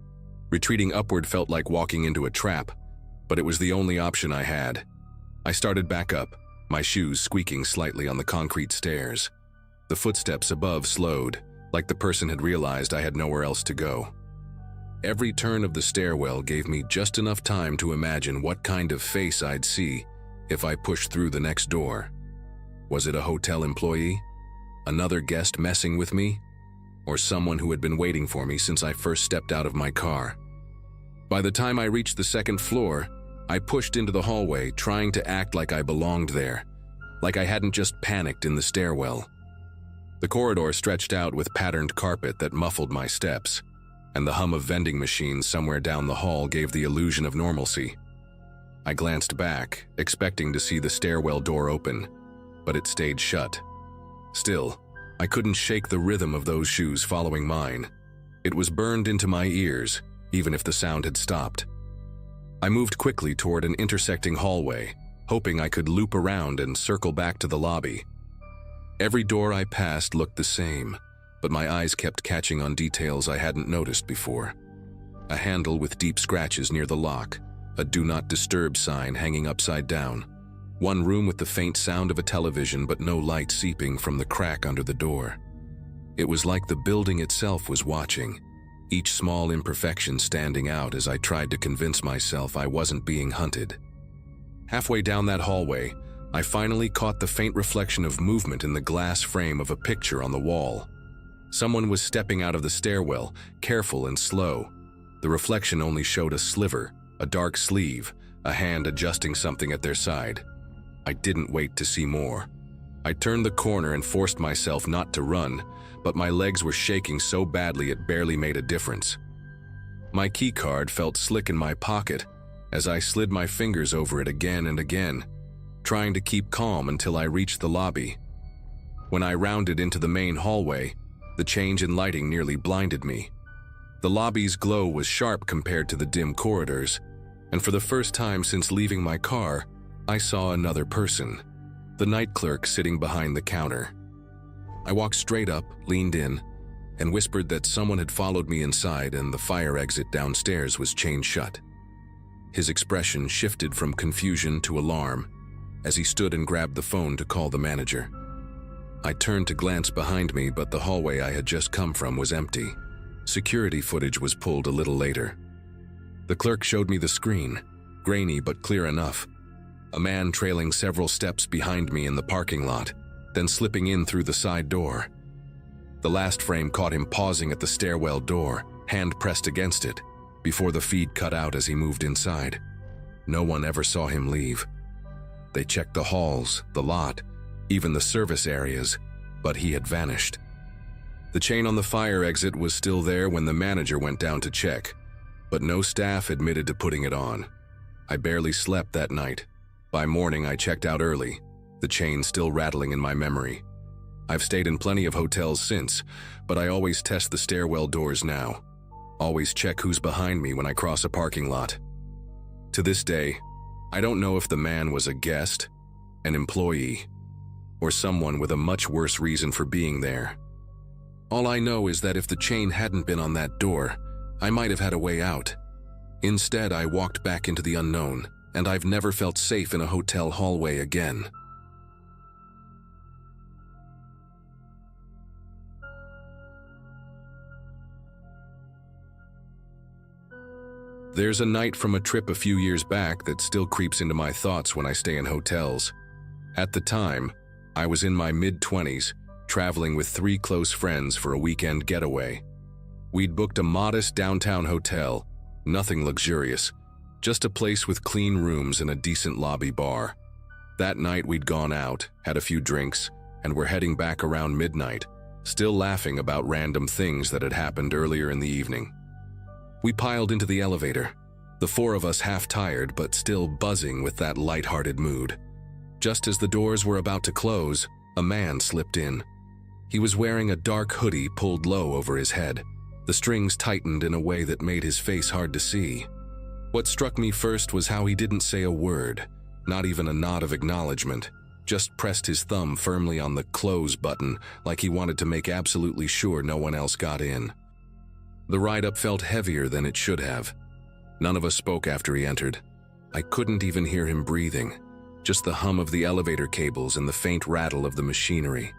Retreating upward felt like walking into a trap, but it was the only option I had. I started back up, my shoes squeaking slightly on the concrete stairs. The footsteps above slowed, like the person had realized I had nowhere else to go. Every turn of the stairwell gave me just enough time to imagine what kind of face I'd see if I pushed through the next door. Was it a hotel employee? Another guest messing with me? Or someone who had been waiting for me since I first stepped out of my car? By the time I reached the 2nd floor, I pushed into the hallway, trying to act like I belonged there, like I hadn't just panicked in the stairwell. The corridor stretched out with patterned carpet that muffled my steps, and the hum of vending machines somewhere down the hall gave the illusion of normalcy. I glanced back, expecting to see the stairwell door open, but it stayed shut. Still, I couldn't shake the rhythm of those shoes following mine. It was burned into my ears, even if the sound had stopped. I moved quickly toward an intersecting hallway, hoping I could loop around and circle back to the lobby. Every door I passed looked the same, but my eyes kept catching on details I hadn't noticed before. A handle with deep scratches near the lock, a "Do Not Disturb" sign hanging upside down, one room with the faint sound of a television but no light seeping from the crack under the door. It was like the building itself was watching, each small imperfection standing out as I tried to convince myself I wasn't being hunted. Halfway down that hallway, I finally caught the faint reflection of movement in the glass frame of a picture on the wall. Someone was stepping out of the stairwell, careful and slow. The reflection only showed a sliver, a dark sleeve, a hand adjusting something at their side. I didn't wait to see more. I turned the corner and forced myself not to run, but my legs were shaking so badly it barely made a difference. My keycard felt slick in my pocket as I slid my fingers over it again and again, trying to keep calm until I reached the lobby. When I rounded into the main hallway, the change in lighting nearly blinded me. The lobby's glow was sharp compared to the dim corridors, and for the first time since leaving my car, I saw another person, the night clerk sitting behind the counter. I walked straight up, leaned in, and whispered that someone had followed me inside and the fire exit downstairs was chained shut. His expression shifted from confusion to alarm as he stood and grabbed the phone to call the manager. I turned to glance behind me, but the hallway I had just come from was empty. Security footage was pulled a little later. The clerk showed me the screen, grainy but clear enough. A man trailing several steps behind me in the parking lot, then slipping in through the side door. The last frame caught him pausing at the stairwell door, hand pressed against it, before the feed cut out as he moved inside. No one ever saw him leave. They checked the halls, the lot, even the service areas, but he had vanished. The chain on the fire exit was still there when the manager went down to check, but no staff admitted to putting it on. I barely slept that night. By morning, I checked out early, the chain still rattling in my memory. I've stayed in plenty of hotels since, but I always test the stairwell doors now. Always check who's behind me when I cross a parking lot. To this day, I don't know if the man was a guest, an employee, or someone with a much worse reason for being there. All I know is that if the chain hadn't been on that door, I might have had a way out. Instead, I walked back into the unknown, and I've never felt safe in a hotel hallway again. There's a night from a trip a few years back that still creeps into my thoughts when I stay in hotels. At the time, I was in my mid-20s, traveling with 3 close friends for a weekend getaway. We'd booked a modest downtown hotel, nothing luxurious, just a place with clean rooms and a decent lobby bar. That night we'd gone out, had a few drinks, and were heading back around midnight, still laughing about random things that had happened earlier in the evening. We piled into the elevator, the 4 of us half tired but still buzzing with that lighthearted mood. Just as the doors were about to close, a man slipped in. He was wearing a dark hoodie pulled low over his head. The strings tightened in a way that made his face hard to see. What struck me first was how he didn't say a word, not even a nod of acknowledgement, just pressed his thumb firmly on the close button like he wanted to make absolutely sure no one else got in. The ride-up felt heavier than it should have. None of us spoke after he entered. I couldn't even hear him breathing, just the hum of the elevator cables and the faint rattle of the machinery.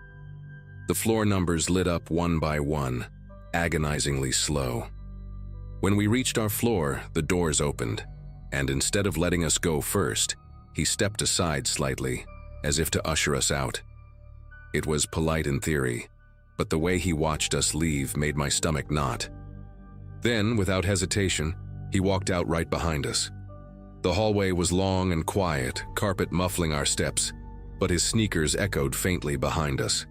The floor numbers lit up one by one, agonizingly slow. When we reached our floor, the doors opened, and instead of letting us go first, he stepped aside slightly, as if to usher us out. It was polite in theory, but the way he watched us leave made my stomach knot. Then, without hesitation, he walked out right behind us. The hallway was long and quiet, carpet muffling our steps, but his sneakers echoed faintly behind us.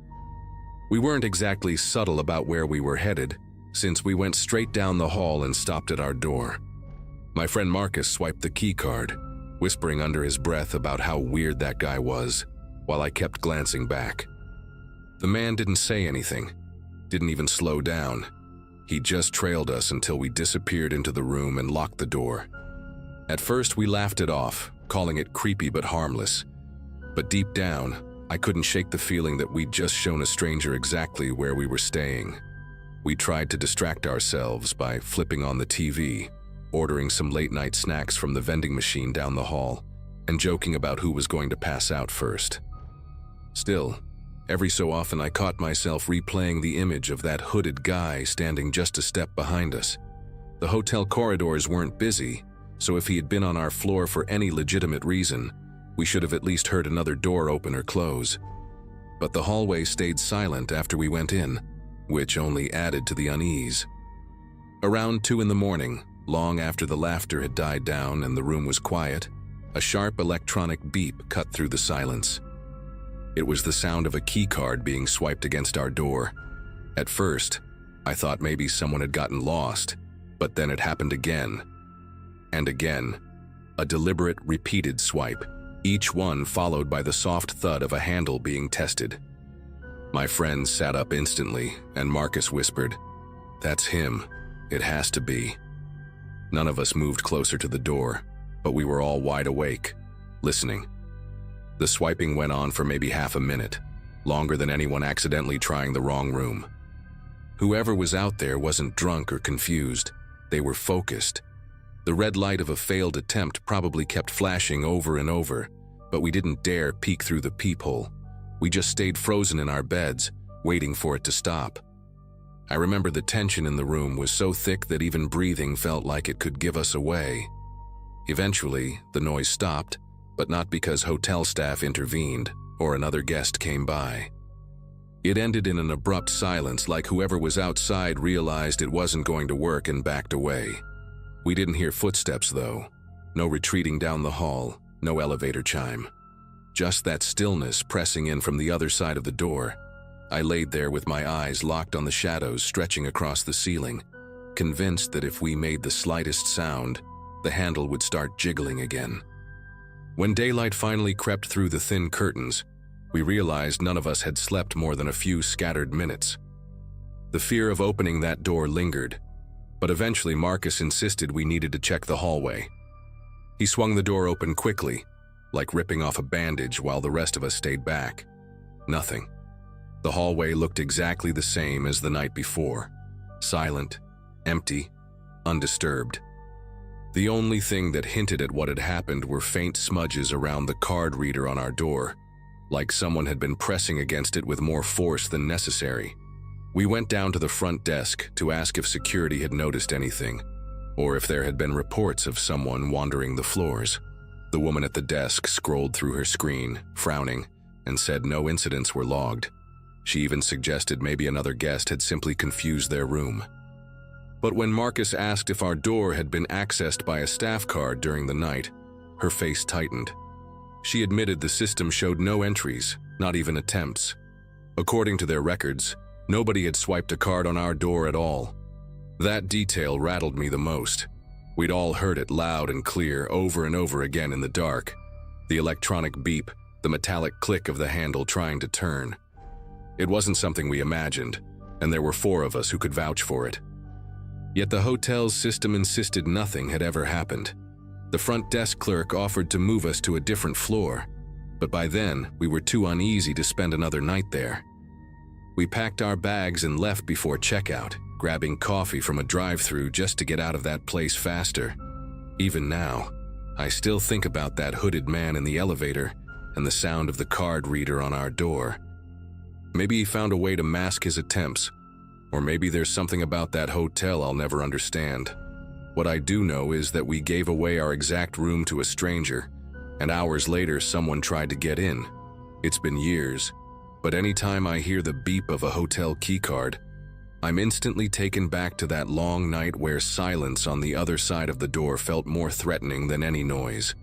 We weren't exactly subtle about where we were headed, since we went straight down the hall and stopped at our door. My friend Marcus swiped the key card, whispering under his breath about how weird that guy was, while I kept glancing back. The man didn't say anything, didn't even slow down. He just trailed us until we disappeared into the room and locked the door. At first, we laughed it off, calling it creepy but harmless. But deep down, I couldn't shake the feeling that we'd just shown a stranger exactly where we were staying. We tried to distract ourselves by flipping on the TV, ordering some late-night snacks from the vending machine down the hall, and joking about who was going to pass out first. Still, every so often I caught myself replaying the image of that hooded guy standing just a step behind us. The hotel corridors weren't busy, so if he had been on our floor for any legitimate reason, we should have at least heard another door open or close. But the hallway stayed silent after we went in, which only added to the unease. Around 2 in the morning, long after the laughter had died down and the room was quiet, a sharp electronic beep cut through the silence. It was the sound of a keycard being swiped against our door. At first, I thought maybe someone had gotten lost, but then it happened again. And again, a deliberate, repeated swipe, each one followed by the soft thud of a handle being tested. My friend sat up instantly, and Marcus whispered, "That's him. It has to be." None of us moved closer to the door, but we were all wide awake, listening. The swiping went on for maybe half a minute, longer than anyone accidentally trying the wrong room. Whoever was out there wasn't drunk or confused. They were focused. The red light of a failed attempt probably kept flashing over and over, but we didn't dare peek through the peephole. We just stayed frozen in our beds, waiting for it to stop. I remember the tension in the room was so thick that even breathing felt like it could give us away. Eventually, the noise stopped, but not because hotel staff intervened or another guest came by. It ended in an abrupt silence, like whoever was outside realized it wasn't going to work and backed away. We didn't hear footsteps, though. No retreating down the hall, no elevator chime. Just that stillness pressing in from the other side of the door. I laid there with my eyes locked on the shadows stretching across the ceiling, convinced that if we made the slightest sound, the handle would start jiggling again. When daylight finally crept through the thin curtains, we realized none of us had slept more than a few scattered minutes. The fear of opening that door lingered, but eventually Marcus insisted we needed to check the hallway. He swung the door open quickly, like ripping off a bandage, while the rest of us stayed back. Nothing. The hallway looked exactly the same as the night before. Silent, empty, undisturbed. The only thing that hinted at what had happened were faint smudges around the card reader on our door, like someone had been pressing against it with more force than necessary. We went down to the front desk to ask if security had noticed anything, or if there had been reports of someone wandering the floors. The woman at the desk scrolled through her screen, frowning, and said no incidents were logged. She even suggested maybe another guest had simply confused their room. But when Marcus asked if our door had been accessed by a staff card during the night, her face tightened. She admitted the system showed no entries, not even attempts. According to their records, nobody had swiped a card on our door at all. That detail rattled me the most. We'd all heard it loud and clear over and over again in the dark. The electronic beep, the metallic click of the handle trying to turn. It wasn't something we imagined, and there were 4 of us who could vouch for it. Yet the hotel's system insisted nothing had ever happened. The front desk clerk offered to move us to a different floor, but by then we were too uneasy to spend another night there. We packed our bags and left before checkout, grabbing coffee from a drive-thru just to get out of that place faster. Even now, I still think about that hooded man in the elevator and the sound of the card reader on our door. Maybe he found a way to mask his attempts, or maybe there's something about that hotel I'll never understand. What I do know is that we gave away our exact room to a stranger, and hours later someone tried to get in. It's been years, but anytime I hear the beep of a hotel keycard, I'm instantly taken back to that long night where silence on the other side of the door felt more threatening than any noise.